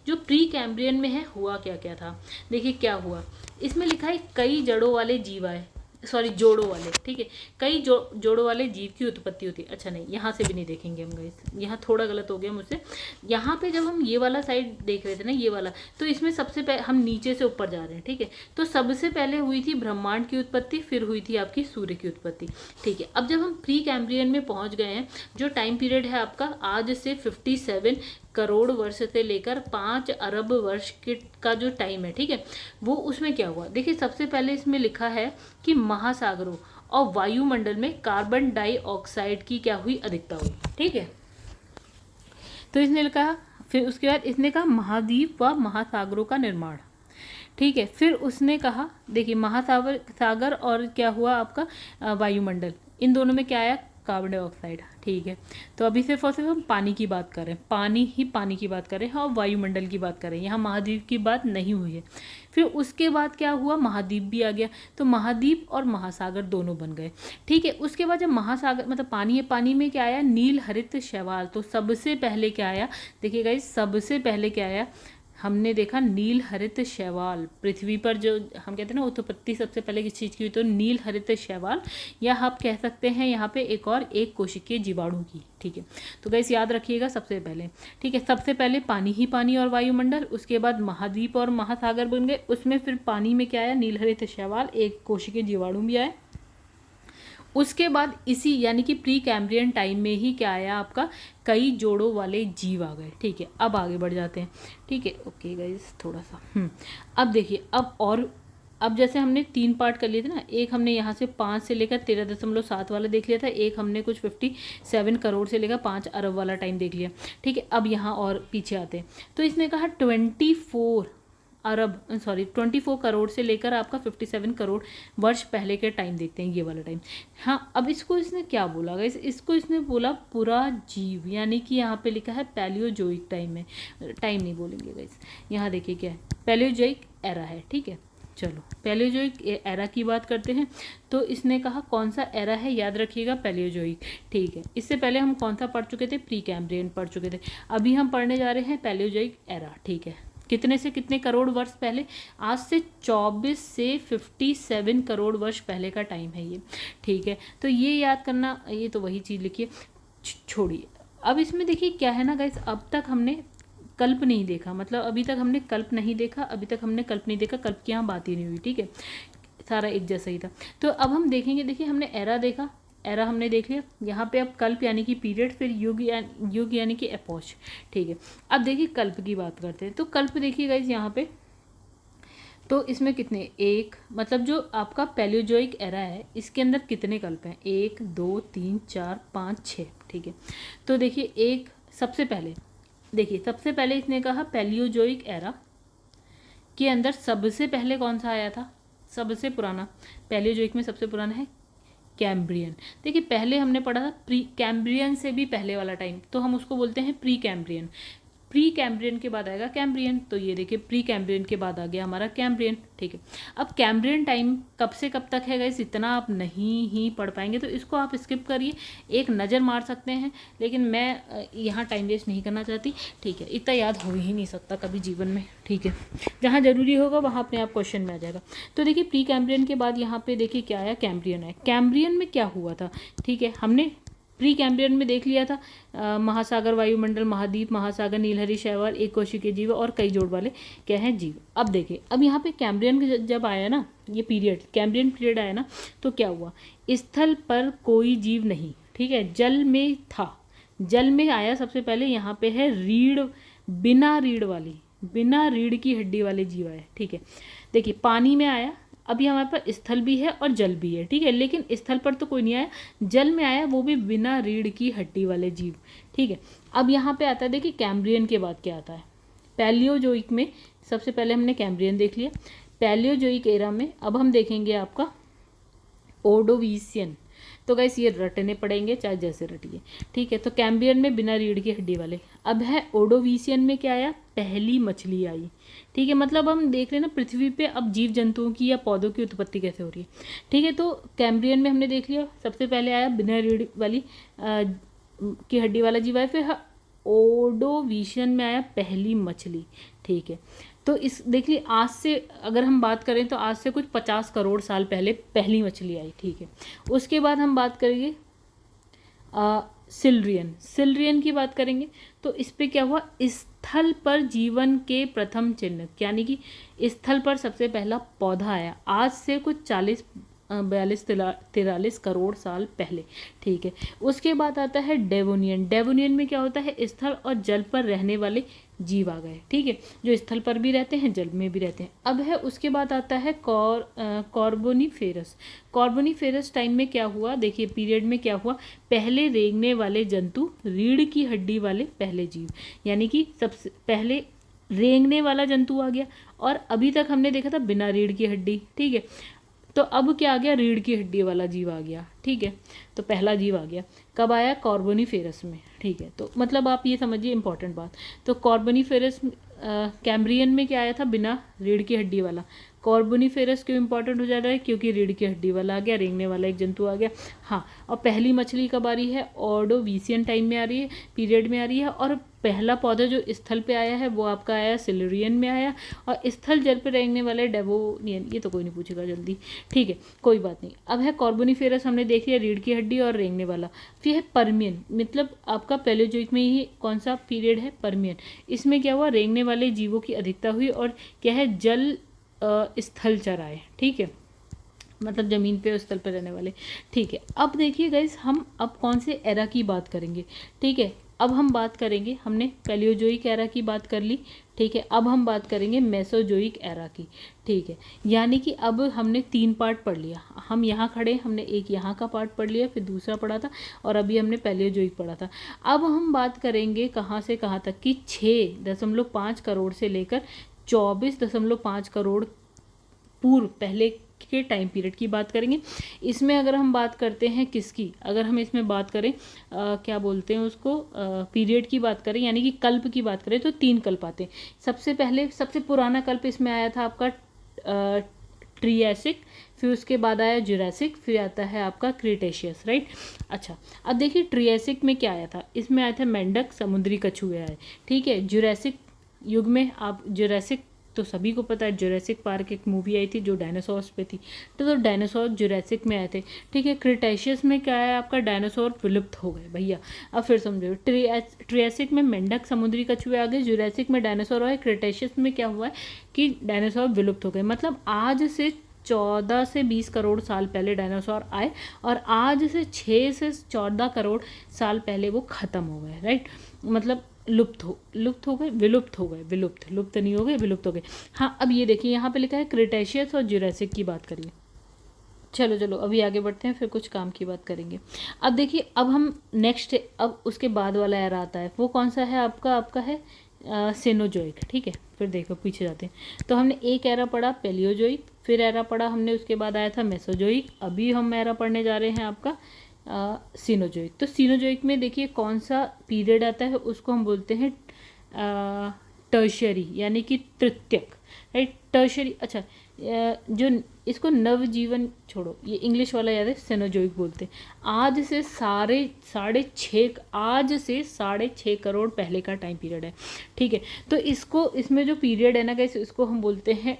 जो प्री कैम्ब्रियन में है हुआ क्या क्या था। देखिए क्या हुआ, इसमें लिखा है कई जड़ों वाले जीव आए, सॉरी जोड़ों वाले, ठीक है, कई जोड़ों वाले जीव की उत्पत्ति होती है। अच्छा नहीं, यहाँ से भी नहीं देखेंगे हम गाइस, यहाँ थोड़ा गलत हो गया मुझसे। यहाँ पे जब हम ये वाला साइड देख रहे थे ना, ये वाला, तो इसमें सबसे पहले हम नीचे से ऊपर जा रहे हैं, ठीक है। तो सबसे पहले हुई थी ब्रह्मांड की उत्पत्ति, फिर हुई थी आपकी सूर्य की उत्पत्ति, ठीक है। अब जब हम प्री कैम्ब्रियन में पहुंच गए हैं, जो टाइम पीरियड है आपका आज से 57 करोड़ वर्ष से लेकर 5 अरब वर्ष का जो टाइम है, ठीक है, वो उसमें क्या हुआ। देखिए सबसे पहले इसमें लिखा है कि महासागरों और वायुमंडल में कार्बन डाइऑक्साइड की क्या हुई, अधिकता हुई, ठीक है। तो इसने लिखा, फिर उसके बाद इसने कहा महाद्वीप व महासागरों का निर्माण, ठीक है। फिर उसने कहा, देखिए महासागर और क्या हुआ आपका वायुमंडल, इन दोनों में क्या आया, कार्बन डाइऑक्साइड, ठीक है। तो अभी सिर्फ और सिर्फ हम पानी की बात करें, पानी की बात करें, और वायुमंडल की बात करें, यहाँ महाद्वीप की बात नहीं हुई है। फिर उसके बाद क्या हुआ, महाद्वीप भी आ गया, तो महाद्वीप और महासागर दोनों बन गए, ठीक है। उसके बाद जब महासागर मतलब पानी है, पानी में क्या आया, नील हरित शैवाल। तो सबसे पहले क्या आया, देखिए गाइस सबसे पहले क्या आया, हमने देखा नील हरित शैवाल। पृथ्वी पर जो हम कहते हैं ना उत्पत्ति सबसे पहले किस चीज़ की हुई, तो नील हरित शैवाल, या आप कह सकते हैं यहाँ पे एक कोशिकीय जीवाणु की, ठीक है। तो गाइस याद रखिएगा सबसे पहले, ठीक है, सबसे पहले पानी ही पानी और वायुमंडल, उसके बाद महाद्वीप और महासागर बन गए, उसमें फिर पानी में क्या आया, नील हरित शैवाल, एक कोशिकीय जीवाणु भी आया। उसके बाद इसी यानी कि प्री कैम्ब्रियन टाइम में ही क्या आया आपका, कई जोड़ों वाले जीव आ गए, ठीक है। अब आगे बढ़ जाते हैं, ठीक है, ओके गाइस थोड़ा सा अब देखिए, अब जैसे हमने 3 पार्ट कर लिए थे ना, एक हमने यहाँ से 5 से लेकर 13.7 वाला देख लिया था, एक हमने कुछ 57 करोड़ से लेकर 5 अरब वाला टाइम देख लिया, ठीक है। अब यहाँ और पीछे आते हैं, तो इसने कहा 24 करोड़ से लेकर आपका 57 करोड़ वर्ष पहले के टाइम देखते हैं, ये वाला टाइम। हाँ, अब इसको इसने क्या बोला गाइस, इसको इसने बोला पूरा जीव, यानी कि यहाँ पे लिखा है पैलियोजोइक टाइम में, टाइम नहीं बोलेंगे गाइस, यहाँ देखिए क्या है, पैलियोजोइक एरा है, ठीक है। चलो पैलियोजोइक एरा की बात करते हैं, तो इसने कहा कौन सा एरा है, याद रखिएगा पैलियोजोइक, ठीक है। इससे पहले हम कौन सा पढ़ चुके थे, प्री कैम्ब्रियन पढ़ चुके थे, अभी हम पढ़ने जा रहे हैं पैलियोजोइक एरा, ठीक है। कितने से कितने करोड़ वर्ष पहले, आज से 24 से 57 करोड़ वर्ष पहले का टाइम है ये, ठीक है। तो ये याद करना, ये तो वही चीज़ लिखिए, छोड़िए। अब इसमें देखिए क्या है ना गाइस, अब तक हमने कल्प नहीं देखा, मतलब अभी तक हमने कल्प नहीं देखा, कल्प की यहाँ बात ही नहीं हुई, ठीक है, सारा एक जैसा ही था। तो अब हम देखेंगे, देखिए हमने एरा देखा, एरा हमने देख लिया, यहाँ पे अब कल्प यानी कि पीरियड, फिर युग यानी कि एपोच, ठीक है। अब देखिए कल्प की बात करते हैं, तो कल्प देखिए गाइस यहाँ पे, तो इसमें कितने, एक मतलब जो आपका पैलियोजोइक एरा है इसके अंदर कितने कल्प हैं, 1 2 3 4 5 6, ठीक है। तो देखिए एक सबसे पहले इसने कहा पैलियोजोइक एरा के अंदर सबसे पहले कौन सा आया था, सबसे पुराना, पैलियोजोइक में सबसे पुराना है कैम्ब्रियन। देखिए पहले हमने पढ़ा था प्री कैम्ब्रियन से भी पहले वाला टाइम, तो हम उसको बोलते हैं प्री कैम्ब्रियन। प्री कैम्ब्रियन के बाद आएगा कैम्ब्रियन, तो ये देखिए प्री कैम्ब्रियन के बाद आ गया हमारा कैम्ब्रियन, ठीक है। अब कैम्ब्रियन टाइम कब से कब तक है गाइस, इतना आप नहीं ही पढ़ पाएंगे, तो इसको आप स्किप करिए, एक नज़र मार सकते हैं, लेकिन मैं यहाँ टाइम वेस्ट नहीं करना चाहती, ठीक है। इतना याद हो ही नहीं सकता कभी जीवन में, ठीक है, जहाँ जरूरी होगा वहाँ अपने आप क्वेश्चन में आ जाएगा। तो देखिए प्री कैम्ब्रियन के बाद यहाँ पे देखिए क्या आया, कैम्ब्रियन है। कैम्ब्रियन में क्या हुआ था, ठीक है, हमने प्री कैम्ब्रियन में देख लिया था, महासागर, वायुमंडल, महाद्वीप, महासागर, नीलहरी शैवाल, एक कोशिकीय जीव और कई जोड़ वाले क्या हैं, जीव। अब देखिए अब यहाँ पे कैम्ब्रियन जब आया ना, ये पीरियड कैम्ब्रियन पीरियड आया ना, तो क्या हुआ, स्थल पर कोई जीव नहीं, ठीक है, जल में था, जल में आया सबसे पहले, यहाँ पे है रीढ़, बिना रीढ़ वाली, बिना रीढ़ की हड्डी वाले जीव आए। ठीक है, देखिए पानी में आया, अभी हमारे पास स्थल भी है और जल भी है। ठीक है, लेकिन स्थल पर तो कोई नहीं आया, जल में आया, वो भी बिना रीढ़ की हड्डी वाले जीव। ठीक है, अब यहाँ पे आता है, देखिए कैम्ब्रियन के बाद क्या आता है। पैलियोजोइक में सबसे पहले हमने कैम्ब्रियन देख लिया। पैलियोजोइक एरा में अब हम देखेंगे आपका ओर्डोविशियन। तो गाइस ये रटने पड़ेंगे चाहे जैसे रटिए। ठीक है, तो कैम्ब्रियन में बिना रीढ़ की हड्डी वाले। अब है ओर्डोविशियन में क्या आया, पहली मछली आई। ठीक है, मतलब हम देख रहे हैं ना पृथ्वी पे अब जीव जंतुओं की या पौधों की उत्पत्ति कैसे हो रही है। ठीक है, तो कैम्ब्रियन में हमने देख लिया, सबसे पहले आया बिना रीढ़ वाली की हड्डी वाला जीव आया। फिर ओर्डोविशियन में आया पहली मछली। ठीक है, तो इस देख ली, आज से अगर हम बात करें तो आज से कुछ 50 करोड़ साल पहले पहली मछली आई। ठीक है, उसके बाद हम बात करेंगे सिल्रियन की बात करेंगे। तो इस पे क्या हुआ, स्थल पर जीवन के प्रथम चिन्ह, यानी कि स्थल पर सबसे पहला पौधा आया आज से कुछ 42-43 करोड़ साल पहले। ठीक है, उसके बाद आता है डेवोनियन में क्या होता है, स्थल और जल पर रहने वाले जीव आ गए। ठीक है, जो स्थल पर भी रहते हैं, जल में भी रहते हैं। अब है उसके बाद आता है कार्बोनिफेरस टाइम में क्या हुआ, देखिए पीरियड में क्या हुआ, पहले रेंगने वाले जंतु, रीढ़ की हड्डी वाले पहले जीव, यानी कि सबसे पहले रेंगने वाला जंतु आ गया। और अभी तक हमने देखा था बिना रीढ़ की हड्डी। ठीक है, तो अब क्या आ गया, रीढ़ की हड्डी वाला जीव आ गया। ठीक है, तो पहला जीव आ गया, कब आया, कार्बोनिफेरस में। ठीक है, तो मतलब आप ये समझिए इंपॉर्टेंट बात। तो कार्बोनिफेरस कैम्ब्रियन में क्या आया था, बिना रीढ़ की हड्डी वाला। कार्बोनिफेरस क्यों इंपॉर्टेंट हो जा रहा है, क्योंकि रीढ़ की हड्डी वाला आ गया, रेंगने वाला एक जंतु आ गया। हाँ, और पहली मछली कब आ रही है, ऑर्डोविशियन टाइम में आ रही है, पीरियड में आ रही है। और पहला पौधा जो स्थल पे आया है वो आपका आया सिल्रियन में आया, और स्थल जल पे रेंगने वाले डेवोनियन, ये तो कोई नहीं पूछेगा जल्दी। ठीक है, कोई बात नहीं। अब है कार्बोनिफेरस, हमने देख लिया रीढ़ की हड्डी और रेंगने वाला। फिर है परमियन, मतलब आपका पैलियोजोइक में ही कौन सा पीरियड है, परमियन। इसमें क्या हुआ, रेंगने वाले जीवों की अधिकता हुई और क्या है, जल स्थल चराए। ठीक है, मतलब ज़मीन पे स्थल पे रहने वाले। ठीक है, अब देखिए गाइस, हम अब कौन से एरा की बात करेंगे। ठीक है, अब हम बात करेंगे, हमने पैलियोजोइक एरा की बात कर ली। ठीक है, अब हम बात करेंगे मेसोजोइक एरा की। ठीक है, यानी कि अब हमने 3 पार्ट पढ़ लिया। हम यहाँ खड़े, हमने एक यहाँ का पार्ट पढ़ लिया, फिर दूसरा पढ़ा था, और अभी हमने पैलियोजोइक पढ़ा था। अब हम बात करेंगे कहाँ से कहाँ तक कि 6.5 करोड़ से लेकर 24.5 करोड़ पूर्व पहले के टाइम पीरियड की बात करेंगे। इसमें अगर हम बात करते हैं किसकी, अगर हम इसमें बात करें क्या बोलते हैं उसको, पीरियड की बात करें, यानी कि कल्प की बात करें, तो 3 कल्प आते हैं। सबसे पहले सबसे पुराना कल्प इसमें आया था आपका ट्रियासिक, फिर उसके बाद आया जुरासिक, फिर आता है आपका क्रिटेशियस। राइट, अच्छा अब देखिए ट्रियासिक में क्या आया था, इसमें आया था मेंढक, समुद्री कछुए आए। ठीक है, जुरासिक युग में आप जुरासिक तो सभी को पता है, जुरासिक पार्क एक मूवी आई थी जो डायनासोर्स पे थी, तो डायनासोर जुरासिक में आए थे। ठीक है, क्रिटेशियस में क्या है आपका, डायनासोर विलुप्त हो गए भैया। अब फिर समझो, ट्रियासिक में मेंढक, समुद्री कछुए आ गए, जुरासिक में डायनासोर आए, क्रिटेशियस में क्या हुआ है कि डायनासोर विलुप्त हो गए। मतलब आज से 14 से 20 करोड़ साल पहले डायनासोर आए, और आज से 6 से 14 करोड़ साल पहले वो ख़त्म हो गए। राइट, मतलब लुप्त हो गए, लुप्त नहीं हो गए, विलुप्त हो गए। हाँ, अब ये देखिए यहाँ पे लिखा है क्रिटेशियस और जुरासिक की बात करिए। चलो अभी आगे बढ़ते हैं, फिर कुछ काम की बात करेंगे। अब देखिए, अब हम नेक्स्ट, अब उसके बाद वाला एरा आता है, वो कौन सा है आपका है सेनोजोइक। ठीक है, फिर देखो पीछे जाते हैं, तो हमने एक एरा पढ़ा पैलियोजोइक, फिर एरा पढ़ा हमने, उसके बाद आया था मेसोजोइक, अभी हम एरा पढ़ने जा रहे हैं आपका सीनोजोइक। तो सीनोजोइक में देखिए कौन सा पीरियड आता है, उसको हम बोलते हैं टर्शियरी, यानी कि तृतीयक। Right, tertiary. अच्छा, जो इसको नवजीवन छोड़ो, ये इंग्लिश वाला याद है, सेनोजोइक बोलते हैं। आज से 6.5 करोड़ पहले का टाइम पीरियड है। ठीक है, तो इसमें जो पीरियड है ना गाइस, इसको हम बोलते हैं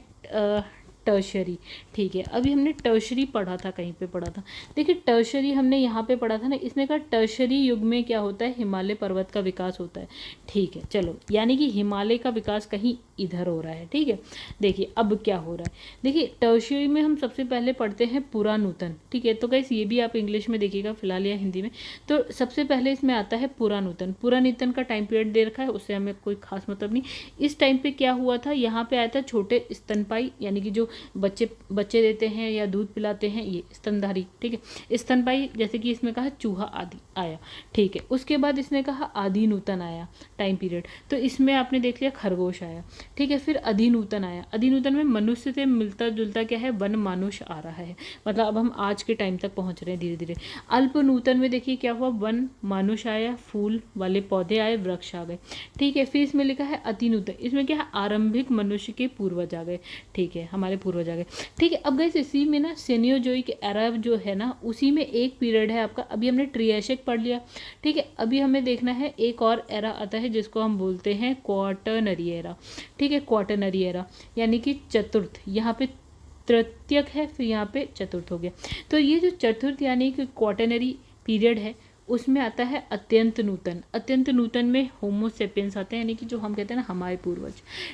टर्शरी। ठीक है, अभी हमने टर्शरी पढ़ा था, कहीं पे पढ़ा था, देखिए टर्शरी हमने यहाँ पे पढ़ा था ना, इसने कहा टर्शरी युग में क्या होता है, हिमालय पर्वत का विकास होता है। ठीक है, चलो यानी कि हिमालय का विकास कहीं इधर हो रहा है। ठीक है, देखिए अब क्या हो रहा है, देखिए टर्शियरी में हम सबसे पहले पढ़ते हैं पुरानूतन। ठीक है, तो गाइस ये भी आप इंग्लिश में देखिएगा फिलहाल या हिंदी में, तो सबसे पहले इसमें आता है पुरानूतन। पुरानूतन का टाइम पीरियड दे रखा है, उससे हमें कोई खास मतलब नहीं। इस टाइम पे क्या हुआ था, यहाँ पे आया था छोटे स्तनपाई, यानी कि जो बच्चे देते हैं या दूध पिलाते हैं, ये स्तनधारी। ठीक है, स्तनपाई जैसे कि इसमें कहा चूहा आदि आया। ठीक है, उसके बाद इसने कहा आदि नूतन आया टाइम पीरियड, तो इसमें आपने देख लिया खरगोश आया। ठीक है, फिर अधिनूतन आया। अधिनूतन में मनुष्य से मिलता जुलता क्या है, वन मानुष आ रहा है, मतलब अब हम आज के टाइम तक पहुंच रहे हैं धीरे धीरे। अल्पनूतन में देखिए क्या हुआ, वन मानुष आया, फूल वाले पौधे आए, वृक्ष आ गए। ठीक है, फिर इसमें लिखा है अतिनूतन, इसमें क्या है, आरंभिक मनुष्य के पूर्वज आ गए। ठीक है, हमारे पूर्वज आ गए। ठीक है, अब गाइस इसी में ना सेनियोजोइक एरा जो है ना, उसी में एक पीरियड है आपका, अभी हमने ट्रियासिक पढ़ लिया। ठीक है, अभी हमें देखना है एक और एरा आता है जिसको हम बोलते हैं क्वाटरनरी एरा। ठीक है, क्वाटरनरी एरा यानी कि चतुर्थ, यहाँ पे तृतीयक है, फिर यहाँ पे चतुर्थ हो गया। तो ये जो चतुर्थ यानी कि क्वाटरनरी पीरियड है, उसमें आता है अत्यंत नूतन। अत्यंत नूतन में होमोसेपियंस आते हैं, यानी कि जो हम कहते हैं ना हमारे पूर्वज।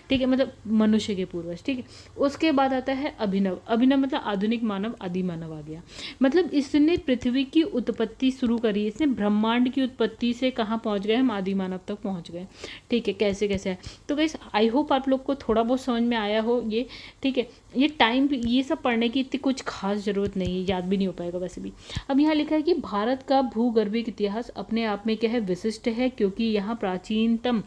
ठीक है, मतलब मनुष्य के पूर्वज। ठीक है, उसके बाद आता है अभिनव। अभिनव मतलब आधुनिक मानव, आदि मानव आ गया। मतलब इसने पृथ्वी की उत्पत्ति शुरू करी, इसने ब्रह्मांड की उत्पत्ति से कहाँ पहुँच गए, हम आदि मानव तक पहुँच गए। ठीक है, कैसे कैसे है, तो गाइस आई होप आप लोग को थोड़ा बहुत समझ में आया हो ये। ठीक है, ये टाइम ये सब पढ़ने की इतनी कुछ खास ज़रूरत नहीं है, याद भी नहीं हो पाएगा वैसे भी। अब यहाँ लिखा है कि भारत का भूगर्भिक इतिहास अपने आप में क्या है, विशिष्ट है, क्योंकि यहाँ प्राचीनतम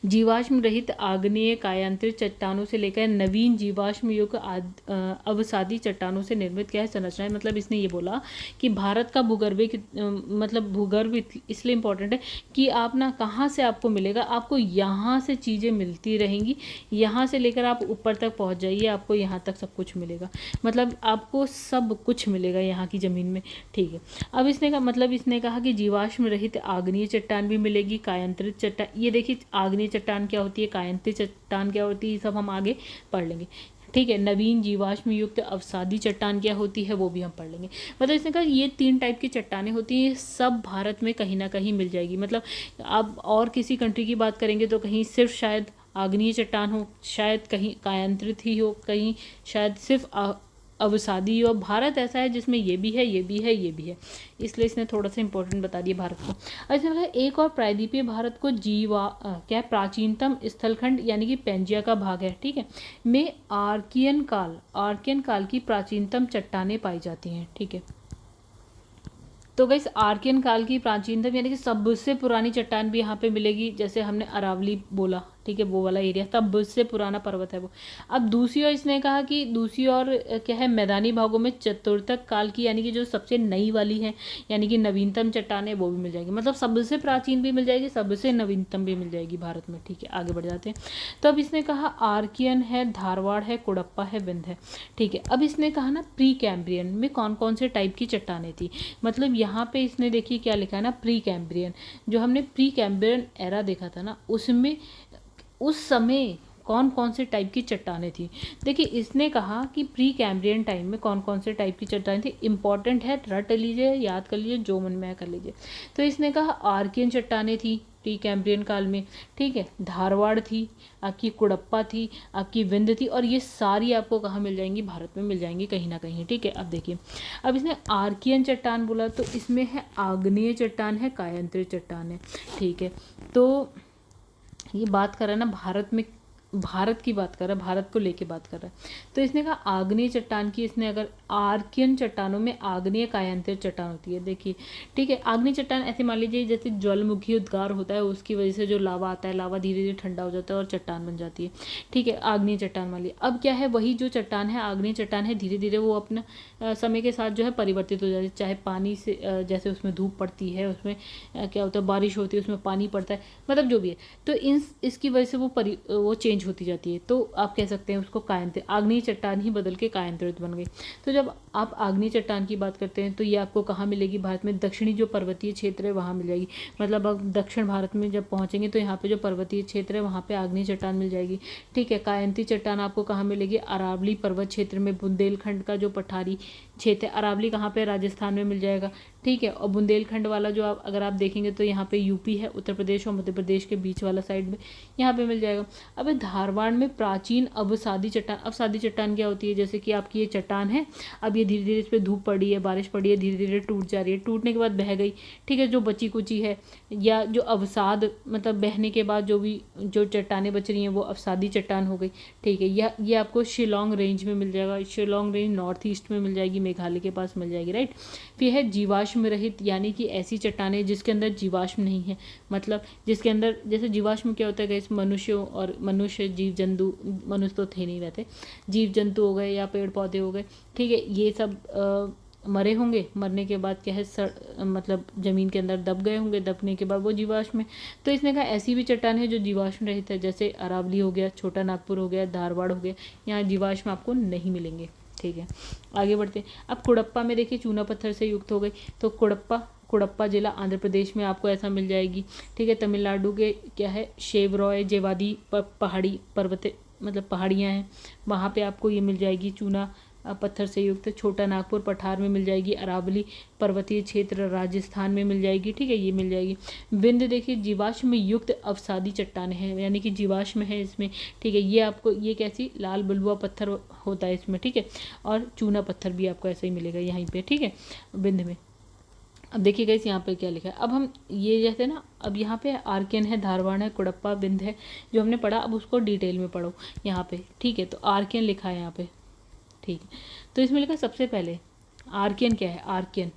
जीवाश्म रहित आग्नेय कायांतरित चट्टानों से लेकर नवीन जीवाश्म युग अवसादी चट्टानों से निर्मित क्या है, संरचना है। मतलब इसने ये बोला कि भारत का भूगर्भिक मतलब भूगर्भ इसलिए इम्पोर्टेंट है कि आप ना कहाँ से आपको मिलेगा, आपको यहाँ से चीज़ें मिलती रहेंगी, यहाँ से लेकर आप ऊपर तक पहुँच जाइए, आपको यहाँ तक सब कुछ मिलेगा, मतलब आपको सब कुछ मिलेगा यहाँ की ज़मीन में। ठीक है, अब इसने कहा मतलब इसने कहा कि जीवाश्म रहित आग्नेय चट्टान भी मिलेगी, कायांतरित चट्टान, ये देखिए आग्नेय चट्टान क्या होती है, कायांतरित चट्टान क्या होती है, सब हम आगे पढ़ लेंगे। ठीक है, नवीन जीवाश्म युक्त अवसादी चट्टान क्या होती है, वो भी हम पढ़ लेंगे। मतलब इसने कहा ये 3 टाइप की चट्टानें होती हैं, सब भारत में कहीं ना कहीं मिल जाएगी। मतलब आप और किसी कंट्री की बात करेंगे तो कहीं सिर्फ शायद आग्नेय चट्टान हो, शायद कहीं कायांतरित ही हो, कहीं शायद सिर्फ अवसादी हो। भारत ऐसा है जिसमें ये भी है, ये भी है, ये भी है, इसलिए इसने थोड़ा सा इंपॉर्टेंट बता दिया भारत को। अच्छा लगा, एक और प्रायद्वीपीय भारत को क्या प्राचीनतम स्थलखंड यानी कि पेंजिया का भाग है। ठीक है, में आर्कियन काल की प्राचीनतम चट्टानें पाई जाती हैं। ठीक है, तो गाइस आर्कियन काल की प्राचीनतम यानी कि सबसे पुरानी चट्टान भी यहाँ पे मिलेगी, जैसे हमने अरावली बोला। ठीक है, वो वाला एरिया तब उससे पुराना पर्वत है वो। अब दूसरी ओर इसने कहा कि दूसरी ओर क्या है, मैदानी भागों में चतुर्थक काल की यानी कि जो सबसे नई वाली है यानी कि नवीनतम चट्टान है वो भी मिल जाएगी। मतलब सबसे प्राचीन भी मिल जाएगी, सबसे नवीनतम भी मिल जाएगी भारत में। ठीक है, आगे बढ़ जाते हैं। तो अब इसने कहा आर्कियन है, धारवाड़ है, कुड़प्पा है, विंध है। ठीक है, अब इसने कहा ना प्री कैम्ब्रियन में कौन कौन से टाइप की चट्टानें थी। मतलब यहाँ पे इसने देखिए क्या लिखा है ना, प्री कैम्ब्रियन। जो हमने प्री कैम्ब्रियन एरा देखा था ना, उसमें उस समय कौन कौन से टाइप की चट्टानें थी। देखिए इसने कहा कि प्री कैम्ब्रियन टाइम में कौन कौन से टाइप की चट्टानें थी, इंपॉर्टेंट है, रट लीजिए, याद कर लीजिए, जो मन में आया कर लीजिए। तो इसने कहा आर्कियन चट्टानें थी प्री कैम्ब्रियन काल में। ठीक है, धारवाड़ थी, आपकी कुड़प्पा थी, आपकी विंध्य थी, और ये सारी आपको कहाँ मिल जाएंगी, भारत में मिल जाएंगी कहीं ना कहीं। ठीक है, अब देखिए, अब इसने आर्कियन चट्टान बोला तो इसमें है आग्नेय चट्टान है, कायांतरित चट्टान है। ठीक है, तो ये बात कर रहा है ना भारत में, भारत की बात कर रहा है, भारत को लेके बात कर रहा है। तो इसने कहा आग्नेय चट्टान की, इसने अगर आर्कियन चट्टानों में आग्नेय कायांतरित चट्टान होती है। देखिए ठीक है, आग्नेय चट्टान ऐसे मान लीजिए जैसे ज्वालामुखी उद्गार होता है, उसकी वजह से जो लावा आता है, लावा धीरे धीरे ठंडा हो जाता है और चट्टान बन जाती है। ठीक है, आग्नेय चट्टान मान लीजिए। अब क्या है, वही जो चट्टान है, आग्नेय चट्टान है, धीरे धीरे वो अपना समय के साथ जो है परिवर्तित हो जाती है। चाहे पानी से जैसे उसमें धूप पड़ती है, उसमें क्या होता है, बारिश होती है, उसमें पानी पड़ता है, मतलब जो भी है, तो इसकी वजह से वो चेंज होती जाती है। तो आप कह सकते हैं उसको कायांतरित, आग्नेय चट्टान ही बदल के कायांतरित बन गई। तो जब आप आग्नेय चट्टान की बात करते हैं तो ये आपको कहाँ मिलेगी? भारत में दक्षिणी जो पर्वतीय क्षेत्र है वहाँ मिल जाएगी। मतलब अब दक्षिण भारत में जब पहुँचेंगे तो यहाँ पे जो पर्वतीय क्षेत्र है वहाँ पे आग्नेय चट्टान मिल जाएगी। ठीक है। कायंती चट्टान आपको कहाँ मिलेगी? अरावली पर्वत क्षेत्र में, बुंदेलखंड का जो पठारी क्षेत्र है, अरावली कहाँ पे? राजस्थान में मिल जाएगा। ठीक है। और बुंदेलखंड वाला जो अगर आप देखेंगे तो यहाँ पे यूपी है, उत्तर प्रदेश और मध्य प्रदेश के बीच वाला साइड में यहाँ पे मिल जाएगा। अब धारवाड़ में प्राचीन अवसादी चट्टान। अवसादी चट्टान क्या होती है? जैसे कि आपकी ये चट्टान है, अब ये धीरे धीरे इस पर धूप पड़ी है, बारिश पड़ी है, धीरे धीरे टूट जा रही है, टूटने के बाद बह गई। ठीक है। जो बची कुची है या जो अवसाद मतलब बहने के बाद जो चट्टानें बच रही हैं वो अवसादी चट्टान हो गई। ठीक है। ये आपको शिलोंग रेंज में मिल जाएगा। शिलोंग रेंज नॉर्थ ईस्ट में मिल जाएगी, मेघालय के पास मिल जाएगी, राइट। फिर है जीवाश्म रहित, यानी कि ऐसी चट्टानें जिसके अंदर जीवाश्म नहीं है। मतलब जिसके अंदर, जैसे जीवाश्म क्या होता है गाइस? मनुष्यों और मनुष्य जीव जंतु, मनुष्य तो थे नहीं रहते, जीव जंतु हो गए या पेड़ पौधे हो गए। ठीक है। ये सब मरे होंगे, मरने के बाद क्या है मतलब ज़मीन के अंदर दब गए होंगे, दबने के बाद वो जीवाश्म है। तो इसने कहा ऐसी भी चट्टान है जो जीवाश्म रहित है, जैसे अरावली हो गया, छोटा नागपुर हो गया, धारवाड़ हो गया, यहाँ जीवाश्म आपको नहीं मिलेंगे। ठीक है। आगे बढ़ते हैं। अब कुड़प्पा में देखिए चूना पत्थर से युक्त हो गई, तो कुड़प्पा जिला आंध्र प्रदेश में आपको ऐसा मिल जाएगी। ठीक है। तमिलनाडु के क्या है? शेवरॉय जेवादी पहाड़ी पर्वत मतलब पहाड़ियाँ हैं, वहाँ पे आपको ये मिल जाएगी चूना पत्थर से युक्त। छोटा नागपुर पठार में मिल जाएगी। अरावली पर्वतीय क्षेत्र राजस्थान में मिल जाएगी। ठीक है। ये मिल जाएगी। विंध्य देखिए जीवाश्म युक्त अवसादी चट्टान है, यानी कि जीवाश्म है इसमें। ठीक है। ये आपको ये कैसी? लाल बलुआ पत्थर होता है इसमें। ठीक है। और चूना पत्थर भी आपको ऐसा ही मिलेगा यहीं पे। ठीक है। विंध्य में अब देखिएगा इस यहाँ पे क्या लिखा है। अब हम ये जैसे ना, अब यहाँ पे आर्कियन है, धारवाड़ है, कुड़प्पा, विंध्य है जो हमने पढ़ा, अब उसको डिटेल में पढ़ो यहाँ पे। ठीक है। तो आर्कियन लिखा है यहाँ पे। ठीक है। तो इसमें लिखा सबसे पहले आर्कियन क्या है? आर्कियन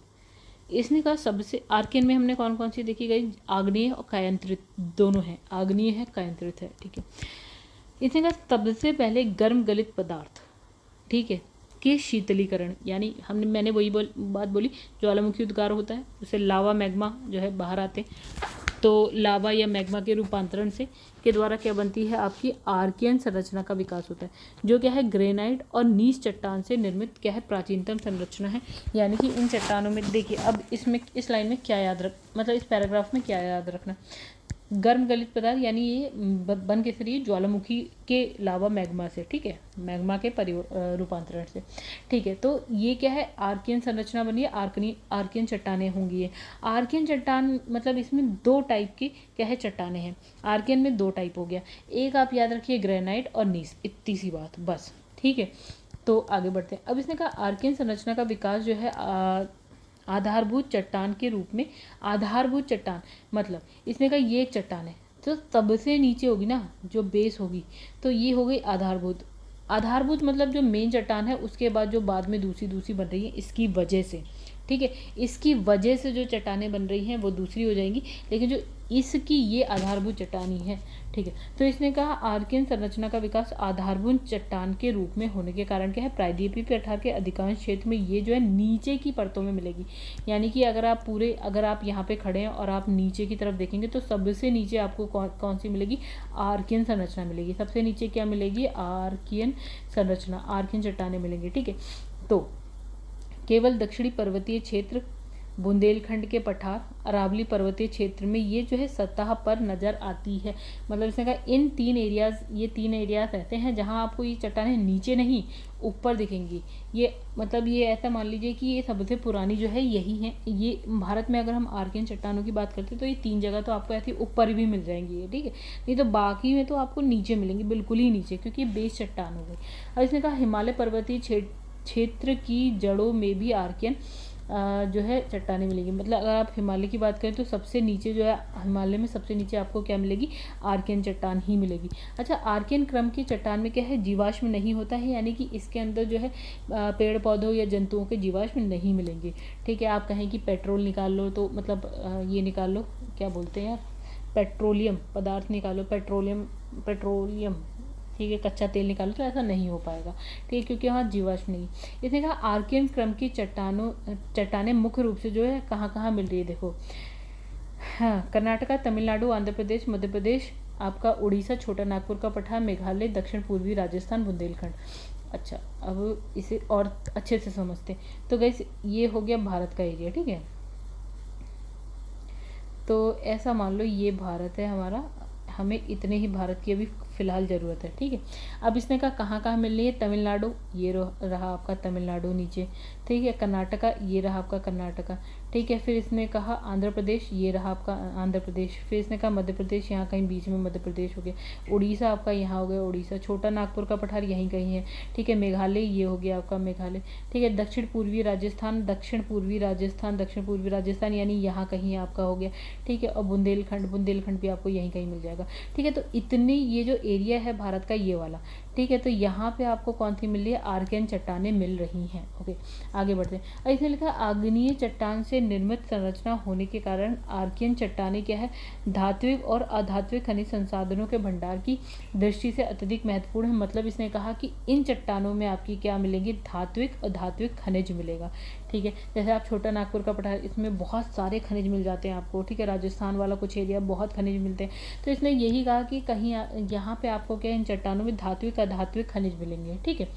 इसने कहा सबसे, आर्कियन में हमने कौन कौन सी देखी गई? आग्नेय और कायंत्रित दोनों है, आग्नेय है, कायंत्रित है। ठीक है। इसने कहा सबसे पहले गर्म गलित पदार्थ, ठीक है, के शीतलीकरण, यानी मैंने वही बात बोली, ज्वालामुखी उद्गार होता है, उससे लावा मैग्मा जो है बाहर आते हैं, तो लावा या मैग्मा के रूपांतरण से के द्वारा क्या बनती है? आपकी आर्कियन संरचना का विकास होता है, जो क्या है? ग्रेनाइट और नीस चट्टान से निर्मित क्या है? प्राचीनतम संरचना है। यानी कि इन चट्टानों में देखिए, अब इसमें इस लाइन में क्या याद मतलब इस पैराग्राफ में क्या याद रखना? गर्म गलित पदार्थ, यानी ये बन के रही है ज्वालामुखी के लावा मैग्मा से। ठीक है। मैग्मा के रूपांतरण से। ठीक है। तो ये क्या है? आर्कियन संरचना बनी है, आर्कियन चट्टानें होंगी। ये आर्कियन चट्टान मतलब इसमें दो टाइप की क्या है? चट्टानें हैं। आर्कियन में दो टाइप हो गया, एक आप याद रखिए ग्रेनाइट और नीस, इतनी सी बात बस। ठीक है। तो आगे बढ़ते हैं। अब इसने कहा आर्कियन संरचना का विकास जो है आधारभूत चट्टान के रूप में। आधारभूत चट्टान मतलब इसने कहा ये एक चट्टान है, तो सबसे नीचे होगी ना जो बेस होगी, तो ये हो गई आधारभूत। आधारभूत मतलब जो मेन चट्टान है उसके बाद जो बाद में दूसरी बन रही है इसकी वजह से। ठीक है। इसकी वजह से जो चट्टानें बन रही हैं वो दूसरी हो जाएंगी, लेकिन जो इसकी ये आधारभूत चट्टान ही है। ठीक है। तो इसने कहा आर्कियन संरचना का विकास आधारभूत चट्टान के रूप में होने के कारण क्या है? प्रायद्वीपीय पठार के अधिकांश क्षेत्र में ये जो है नीचे की परतों में मिलेगी। यानी कि अगर आप यहाँ पे खड़े हैं और आप नीचे की तरफ देखेंगे तो सबसे नीचे आपको कौन सी मिलेगी? आर्कियन संरचना मिलेगी। सबसे नीचे क्या मिलेगी? आर्कियन संरचना, आर्कियन चट्टानें मिलेंगी। ठीक है। तो केवल दक्षिणी पर्वतीय क्षेत्र, बुंदेलखंड के पठार, अरावली पर्वतीय क्षेत्र में ये जो है सतह पर नज़र आती है। मतलब इसने कहा इन ये तीन एरियाज रहते हैं जहां आपको ये चट्टानें नीचे नहीं ऊपर दिखेंगी। ये मतलब ये ऐसा मान लीजिए कि ये सबसे पुरानी जो है यही है। ये भारत में अगर हम आर्कियन चट्टानों की बात करते हैं तो ये तीन जगह तो आपको ऐसी ऊपर भी मिल जाएंगी। ठीक है। नहीं तो बाकी में तो आपको नीचे मिलेंगी, बिल्कुल ही नीचे, क्योंकि बेस चट्टान हो गई। अब इसने कहा हिमालय पर्वतीय क्षेत्र की जड़ों में भी आर्कियन जो है चट्टानें मिलेगी। मतलब अगर आप हिमालय की बात करें तो सबसे नीचे जो है हिमालय में सबसे नीचे आपको क्या मिलेगी? आर्कियन चट्टान ही मिलेगी। अच्छा, आर्कियन क्रम की चट्टान में क्या है? जीवाश्म नहीं होता है, यानी कि इसके अंदर जो है पेड़ पौधों या जंतुओं के जीवाश्म नहीं मिलेंगे। ठीक है। आप कहें कि पेट्रोल निकाल लो तो मतलब ये निकाल लो, क्या बोलते हैं यार, पेट्रोलियम पदार्थ निकालो, पेट्रोलियम ठीक है, कच्चा तेल निकालो, तो ऐसा नहीं हो पाएगा। ठीक है, क्योंकि वहाँ जीवाश्म नहीं। इसने कहा आर्कियन क्रम की चट्टानें मुख्य रूप से जो है कहाँ कहाँ मिल रही है? देखो, हाँ, कर्नाटका, तमिलनाडु, आंध्र प्रदेश, मध्य प्रदेश, आपका उड़ीसा, छोटा नागपुर का पठार, मेघालय, दक्षिण पूर्वी राजस्थान, बुंदेलखंड। अच्छा, अब इसे और अच्छे से समझते हैं। तो गाइस ये हो गया भारत का एरिया, ठीक है। तो ऐसा मान लो ये भारत है हमारा, हमें इतने ही भारत की अभी फ़िलहाल ज़रूरत है, ठीक है। अब इसने कहा कहाँ कहाँ मिल रही है, तमिलनाडु, ये रहा आपका तमिलनाडु नीचे, ठीक है। कर्नाटका, ये रहा आपका कर्नाटका, ठीक है। फिर इसने कहा आंध्र प्रदेश, ये रहा आपका आंध्र प्रदेश। फिर इसने कहा मध्य प्रदेश, यहाँ कहीं बीच में मध्य प्रदेश हो गया। उड़ीसा आपका यहाँ हो गया उड़ीसा, छोटा नागपुर का पठार यहीं कहीं है, ठीक है। मेघालय, ये हो गया आपका मेघालय, ठीक है। दक्षिण पूर्वी राजस्थान, दक्षिण पूर्वी राजस्थान, दक्षिण पूर्वी राजस्थान यानी यहाँ कहीं आपका हो गया, ठीक है। और बुंदेलखंड, बुंदेलखंड भी आपको यहीं कहीं मिल जाएगा, ठीक है। तो इतनी ये जो एरिया है भारत का ये वाला, ठीक है। तो यहाँ पे आपको कौन सी मिल रही है, आर्कियन चट्टानें मिल रही हैं, ओके। आगे बढ़ते हैं। और इसमें लिखा आग्नेय चट्टान से निर्मित संरचना होने के कारण आर्कियन चट्टानें क्या है, धात्विक और अधात्विक खनिज संसाधनों के भंडार की दृष्टि से अत्यधिक महत्वपूर्ण है। मतलब इसने कहा कि इन चट्टानों में आपकी क्या मिलेंगी, धात्विक और धात्विक खनिज मिलेगा, ठीक है। जैसे आप छोटा नागपुर का पठार, इसमें बहुत सारे खनिज मिल जाते हैं आपको, ठीक है। राजस्थान वाला कुछ एरिया बहुत खनिज मिलते हैं। तो इसने यही कहा कि कहीं यहाँ पे आपको क्या, इन चट्टानों में धात्विक अधात्विक खनिज मिलेंगे, ठीक है।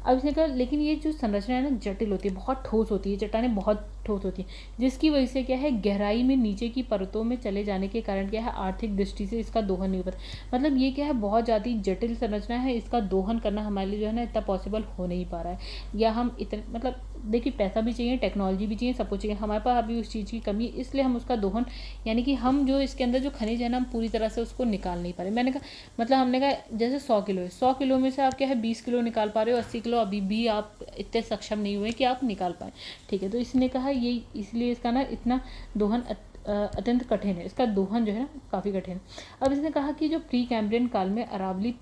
अब इसने कहा लेकिन ये जो संरचना है ना जटिल होती है, बहुत ठोस होती है, चट्टानें बहुत ठोस होती है, जिसकी वजह से क्या है, गहराई में नीचे की परतों में चले जाने के कारण क्या है, आर्थिक दृष्टि से इसका दोहन नहीं होता। मतलब ये क्या है, बहुत ज़्यादा जटिल संरचना है, इसका दोहन करना हमारे लिए जो है ना इतना पॉसिबल हो नहीं पा रहा है, या हम इतने मतलब देखिए पैसा भी चाहिए, टेक्नोलॉजी भी चाहिए, सब कुछ चाहिए, हमारे पास अभी उस चीज़ की कमी है, इसलिए हम उसका दोहन यानी कि हम जो इसके अंदर जो खनिज है ना, हम पूरी तरह से उसको निकाल नहीं पा रहे। मैंने कहा मतलब हमने कहा जैसे 100 किलो है, 100 किलो में से आप क्या है 20 किलो निकाल पा रहे हो, 80 किलो अभी भी आप इतने सक्षम नहीं हुए कि आप निकाल पाए, ठीक है। तो इसने कहा ये इसलिए इसका ना इतना दोहन अत्यंत कठिन है, इसका दोहन जो है ना काफ़ी कठिन है। अब इसने कहा कि जो प्री कैम्ब्रियन काल में अरावली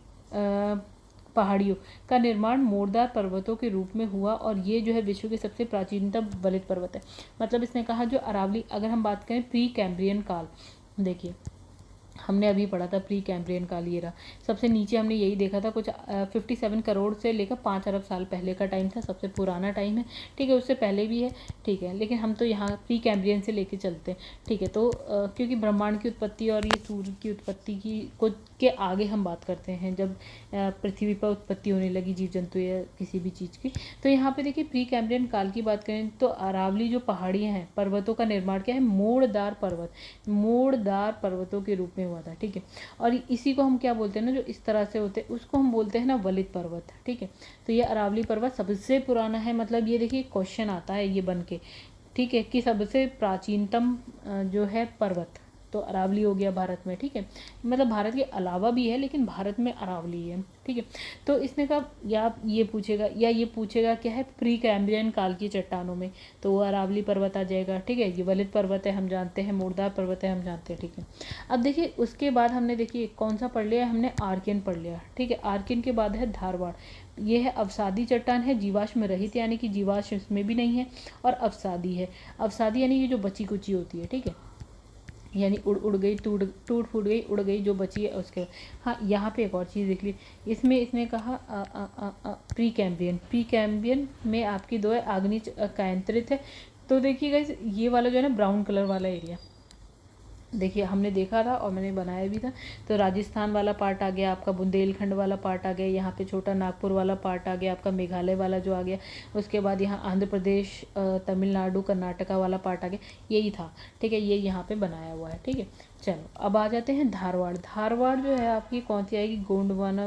पहाड़ियों का निर्माण मोरदार पर्वतों के रूप में हुआ, और ये जो है विश्व के सबसे प्राचीनतम वलित पर्वत है। मतलब इसने कहा जो अरावली, अगर हम बात करें प्री कैम्ब्रियन काल, देखिए हमने अभी पढ़ा था प्री कैम्ब्रियन काल, ये रहा सबसे नीचे हमने यही देखा था, कुछ 57 करोड़ से लेकर 5 अरब साल पहले का टाइम था, सबसे पुराना टाइम है, ठीक है। उससे पहले भी है, ठीक है, लेकिन हम तो यहाँ प्री कैम्ब्रियन से लेके चलते हैं, ठीक है। तो क्योंकि ब्रह्मांड की उत्पत्ति और ये सूर्य की उत्पत्ति की कुछ के आगे हम बात करते हैं, जब पृथ्वी पर उत्पत्ति होने लगी जीव जंतु या किसी भी चीज़ की। तो यहाँ पे देखिए प्री कैम्ब्रियन काल की बात करें तो अरावली जो पहाड़ियाँ हैं, पर्वतों का निर्माण क्या है, मोड़दार पर्वत, मोड़दार पर्वतों के रूप में हुआ था, ठीक है। और इसी को हम क्या बोलते हैं ना, जो इस तरह से होते हैं उसको हम बोलते हैं ना वलित पर्वत, ठीक है। तो ये अरावली पर्वत सबसे पुराना है, मतलब ये देखिए क्वेश्चन आता है ये बन के, ठीक है, कि सबसे प्राचीनतम जो है पर्वत, तो अरावली हो गया भारत में, ठीक है। मतलब भारत के अलावा भी है लेकिन भारत में अरावली है, ठीक है। तो इसने कहा या ये पूछेगा, या ये पूछेगा क्या है प्री कैम्ब्रियन काल की चट्टानों में, तो वो अरावली पर्वत आ जाएगा, ठीक है। ये वलित पर्वत है हम जानते हैं, मोरदार पर्वत है हम जानते हैं, ठीक है। अब देखिए उसके बाद हमने देखिए कौन सा पढ़ लिया, हमने आर्कियन पढ़ लिया, ठीक है। आर्कियन के बाद है धारवाड़, ये है अवसादी चट्टान है, जीवाश्म रहित यानी कि जीवाश्म इसमें भी नहीं है, और अवसादी है, अवसादी यानी ये जो बची कुची होती है, ठीक है, यानी उड़ गई, टूट फूट गई, उड़ गई, जो बची है उसके। हाँ यहाँ पे एक और चीज़ देख ली, इसमें इसने कहा प्री कैम्ब्रियन, प्री कैम्ब्रियन में आपकी दो है, आग्नेय कायांतरित है। तो देखिएगा ये वाला जो है ना ब्राउन कलर वाला एरिया, देखिए हमने देखा था और मैंने बनाया भी था। तो राजस्थान वाला पार्ट आ गया आपका, बुंदेलखंड वाला पार्ट आ गया, यहाँ पे छोटा नागपुर वाला पार्ट आ गया आपका, मेघालय वाला जो आ गया, उसके बाद यहाँ आंध्र प्रदेश, तमिलनाडु, कर्नाटका वाला पार्ट आ गया, यही था, ठीक है। ये यहाँ पे बनाया हुआ है, ठीक है। चलो अब आ जाते हैं धारवाड़। धारवाड़ जो है आपकी कौन सी आएगी, गोंडवाना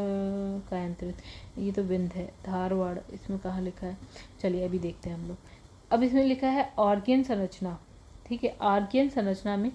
कायांतरित, ये तो विंध्य है। धारवाड़ इसमें कहाँ लिखा है, चलिए अभी देखते हैं हम लोग। अब इसमें लिखा है आर्कियन संरचना, ठीक है। आर्कियन संरचना में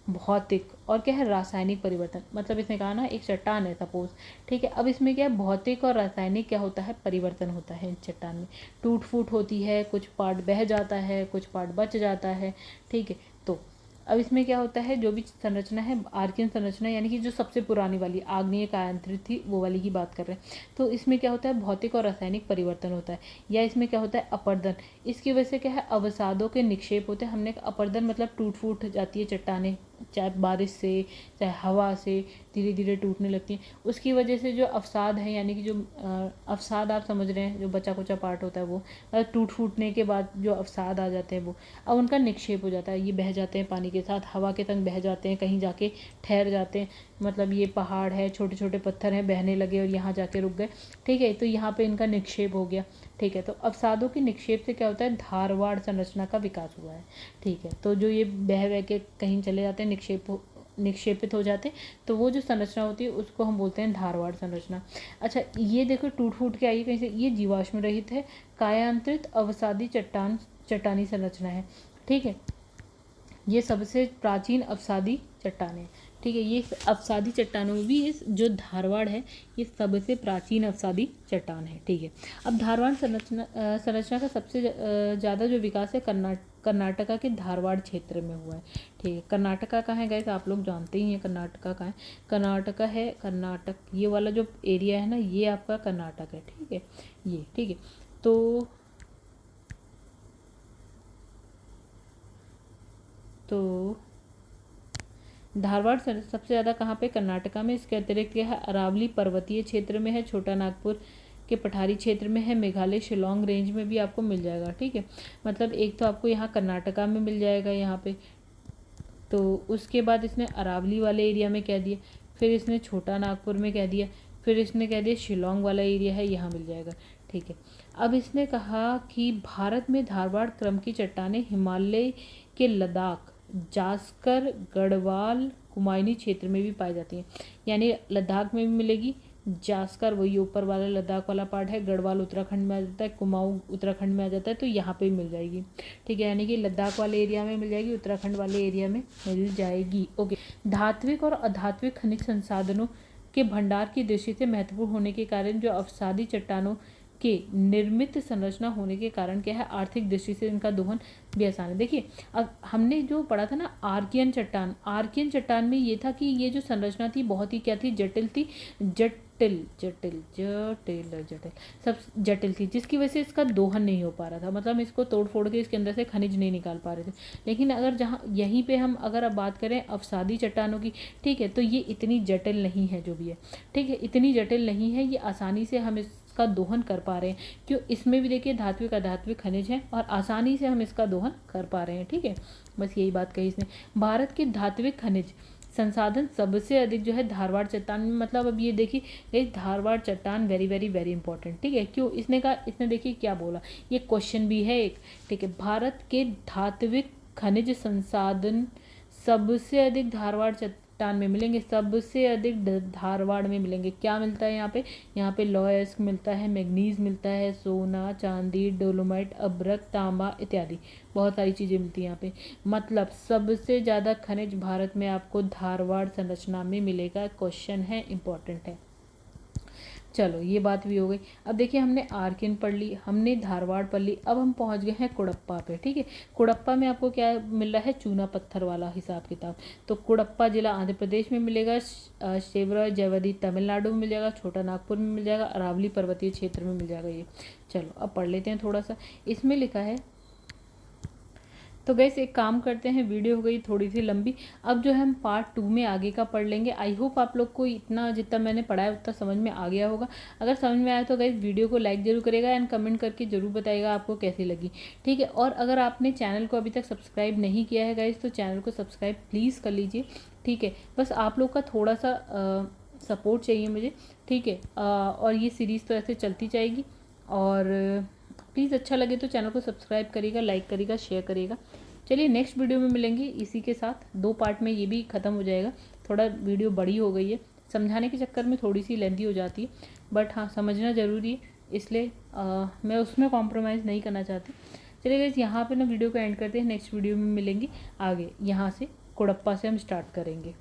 भौतिक और क्या है रासायनिक परिवर्तन, मतलब इसने कहा ना एक चट्टान है सपोज, ठीक है। अब इसमें क्या है भौतिक और रासायनिक क्या होता है, परिवर्तन होता है। इन चट्टान में टूट फूट होती है, कुछ पार्ट बह जाता है, कुछ पार्ट बच जाता है, ठीक है। तो अब इसमें क्या होता है, जो भी संरचना है आर्कियन संरचना यानी कि जो सबसे पुरानी वाली आग्नेय कायांतरित थी वो वाली की बात कर रहे हैं। तो इसमें क्या होता है भौतिक और रासायनिक परिवर्तन होता है, या इसमें क्या होता है अपर्दन, इसकी वजह से क्या है अवसादों के निक्षेप होते हैं। हमने अपरदन मतलब टूट फूट जाती है चट्टानें, चाहे बारिश से चाहे हवा से धीरे धीरे टूटने लगती हैं। उसकी वजह से जो अवसाद है, यानी कि जो अवसाद आप समझ रहे हैं, जो बचा कुचा पार्ट होता है वो टूट फूटने के बाद जो अवसाद आ जाते हैं वो अब उनका निक्षेप हो जाता है। ये बह जाते हैं पानी के साथ, हवा के तंग बह जाते हैं, कहीं जाके ठहर जाते हैं। मतलब ये पहाड़ है, छोटे छोटे पत्थर हैं, बहने लगे और यहाँ जाके रुक गए, ठीक है, तो यहाँ पे इनका निक्षेप हो गया, ठीक है। तो अवसादों के निक्षेप से क्या होता है, धारवाड़ संरचना का विकास हुआ है, ठीक है। तो जो ये बह के कहीं चले जाते हैं, निक्षेपित हो जाते हैं, तो वो जो संरचना होती है उसको हम बोलते हैं धारवाड़ संरचना। अच्छा, ये देखो टूट फूट के आई कहीं से, ये जीवाश्म रहित है, कायांतरित अवसादी चट्टानी संरचना है, ठीक है। ये सबसे प्राचीन अवसादी चट्टान है, ठीक है। ये अवसादी चट्टानों में भी इस जो धारवाड़ है ये सबसे प्राचीन अवसादी चट्टान है, ठीक है। अब धारवाड़ संरचना का सबसे ज़्यादा जो विकास है कर्नाटका के धारवाड़ क्षेत्र में हुआ है, ठीक है। कर्नाटका कहाँ है गाइस, आप लोग जानते ही हैं कर्नाटका कहाँ है। कर्नाटका है, कर्नाटक ये वाला जो एरिया है ना, ये आपका कर्नाटक है, ठीक है, ये, ठीक है। तो धारवाड़ सबसे ज़्यादा कहाँ पे, कर्नाटका में। इसके अतिरिक्त यह अरावली पर्वतीय क्षेत्र में है, छोटा नागपुर के पठारी क्षेत्र में है, मेघालय शिलोंग रेंज में भी आपको मिल जाएगा, ठीक है। मतलब एक तो आपको यहाँ कर्नाटका में मिल जाएगा यहाँ पे, तो उसके बाद इसने अरावली वाले एरिया में कह दिया, फिर इसने छोटा नागपुर में कह दिया, फिर इसने कह दिया शिलोंग वाला एरिया है यहाँ मिल जाएगा, ठीक है। अब इसने कहा कि भारत में धारवाड़ क्रम की चट्टानें हिमालय के लद्दाख, जास्कर, गढ़वाल, कुमायूनी क्षेत्र में भी पाई जाती हैं। यानी लद्दाख में भी मिलेगी, जास्कर वही ऊपर वाला लद्दाख वाला पार्ट है, गढ़वाल उत्तराखंड में आ जाता है, कुमाऊं उत्तराखंड में आ जाता है, तो यहाँ पे मिल जाएगी, ठीक है। यानी कि लद्दाख वाले एरिया में मिल जाएगी, उत्तराखंड वाले एरिया में मिल जाएगी, ओके। धात्विक और अधात्विक खनिज संसाधनों के भंडार की दृष्टि से महत्वपूर्ण होने के कारण जो अवसादी चट्टानों के निर्मित संरचना होने के कारण क्या है, आर्थिक दृष्टि से इनका दोहन भी आसान है। देखिए, अब हमने जो पढ़ा था ना आर्कियन चट्टान में ये था कि ये जो संरचना थी बहुत ही क्या थी, जटिल थी, सब जटिल थी, जिसकी वजह से इसका दोहन नहीं हो पा रहा था। मतलब इसको तोड़ फोड़ के इसके अंदर से खनिज नहीं निकाल पा रहे थे। लेकिन अगर जहाँ यहीं पे हम अगर अब बात करें अवसादी चट्टानों की, ठीक है, तो ये इतनी जटिल नहीं है जो भी है, ठीक है, इतनी जटिल नहीं है, ये आसानी से हम इसका दोहन कर पा रहे हैं। क्यों, इसमें भी देखिए धात्विक अधात्विक खनिज है और आसानी से हम इसका दोहन कर पा रहे हैं, ठीक है। बस यही बात कही इसने। भारत के धात्विक खनिज संसाधन सबसे अधिक जो है धारवाड़ चट्टान में। मतलब अब ये देखिए धारवाड़ चट्टान वेरी वेरी वेरी इंपॉर्टेंट, ठीक है। क्यों, इसने कहा, इसने देखिए क्या बोला, ये क्वेश्चन भी है एक, ठीक है। भारत के धात्विक खनिज संसाधन सबसे अधिक धारवाड़ चट्टान में मिलेंगे, सबसे अधिक धारवाड़ में मिलेंगे। क्या मिलता है यहाँ पे लौह मिलता है, मैग्नीज मिलता है, सोना, चांदी, डोलोमाइट, अभ्रक, तांबा इत्यादि बहुत सारी चीज़ें मिलती हैं यहाँ पे। मतलब सबसे ज़्यादा खनिज भारत में आपको धारवाड़ संरचना में मिलेगा। क्वेश्चन है, इंपॉर्टेंट है। चलो ये बात भी हो गई। अब देखिए हमने आर्किन पढ़ ली, हमने धारवाड़ पढ़ ली, अब हम पहुंच गए हैं कुड़प्पा पे, ठीक है। कुड़प्पा में आपको क्या मिल रहा है, चूना पत्थर वाला हिसाब किताब। तो कुड़प्पा जिला आंध्र प्रदेश में मिलेगा, शेवरा जयवदी तमिलनाडु में मिल जाएगा, छोटा नागपुर में मिल जाएगा, अरावली पर्वतीय क्षेत्र में मिल जाएगा ये। चलो अब पढ़ लेते हैं थोड़ा सा। इसमें लिखा है, तो गैस एक काम करते हैं, वीडियो हो गई थोड़ी सी लंबी, अब जो है हम पार्ट 2 में आगे का पढ़ लेंगे। आई होप आप लोग को इतना जितना मैंने पढ़ाया उतना समझ में आ गया होगा। अगर समझ में आया तो गैस वीडियो को लाइक जरूर करेगा एंड कमेंट करके जरूर बताइएगा आपको कैसी लगी, ठीक है। और अगर आपने चैनल को अभी तक सब्सक्राइब नहीं किया है गैस तो चैनल को सब्सक्राइब प्लीज़ कर लीजिए, ठीक है। बस आप लोग का थोड़ा सा सपोर्ट चाहिए मुझे, ठीक है। और ये सीरीज़ तो ऐसे चलती जाएगी, और प्लीज़ अच्छा लगे तो चैनल को सब्सक्राइब करिएगा, लाइक करिएगा, शेयर करिएगा। चलिए नेक्स्ट वीडियो में मिलेंगे इसी के साथ, 2 पार्ट में ये भी ख़त्म हो जाएगा। थोड़ा वीडियो बड़ी हो गई है, समझाने के चक्कर में थोड़ी सी लेंथी हो जाती है, बट हाँ समझना ज़रूरी है, इसलिए मैं उसमें कॉम्प्रोमाइज़ नहीं करना चाहती। चलिए गाइस यहाँ पे ना वीडियो को एंड करते हैं, नेक्स्ट वीडियो में मिलेंगे आगे। यहाँ से कुड़प्पा से हम स्टार्ट करेंगे।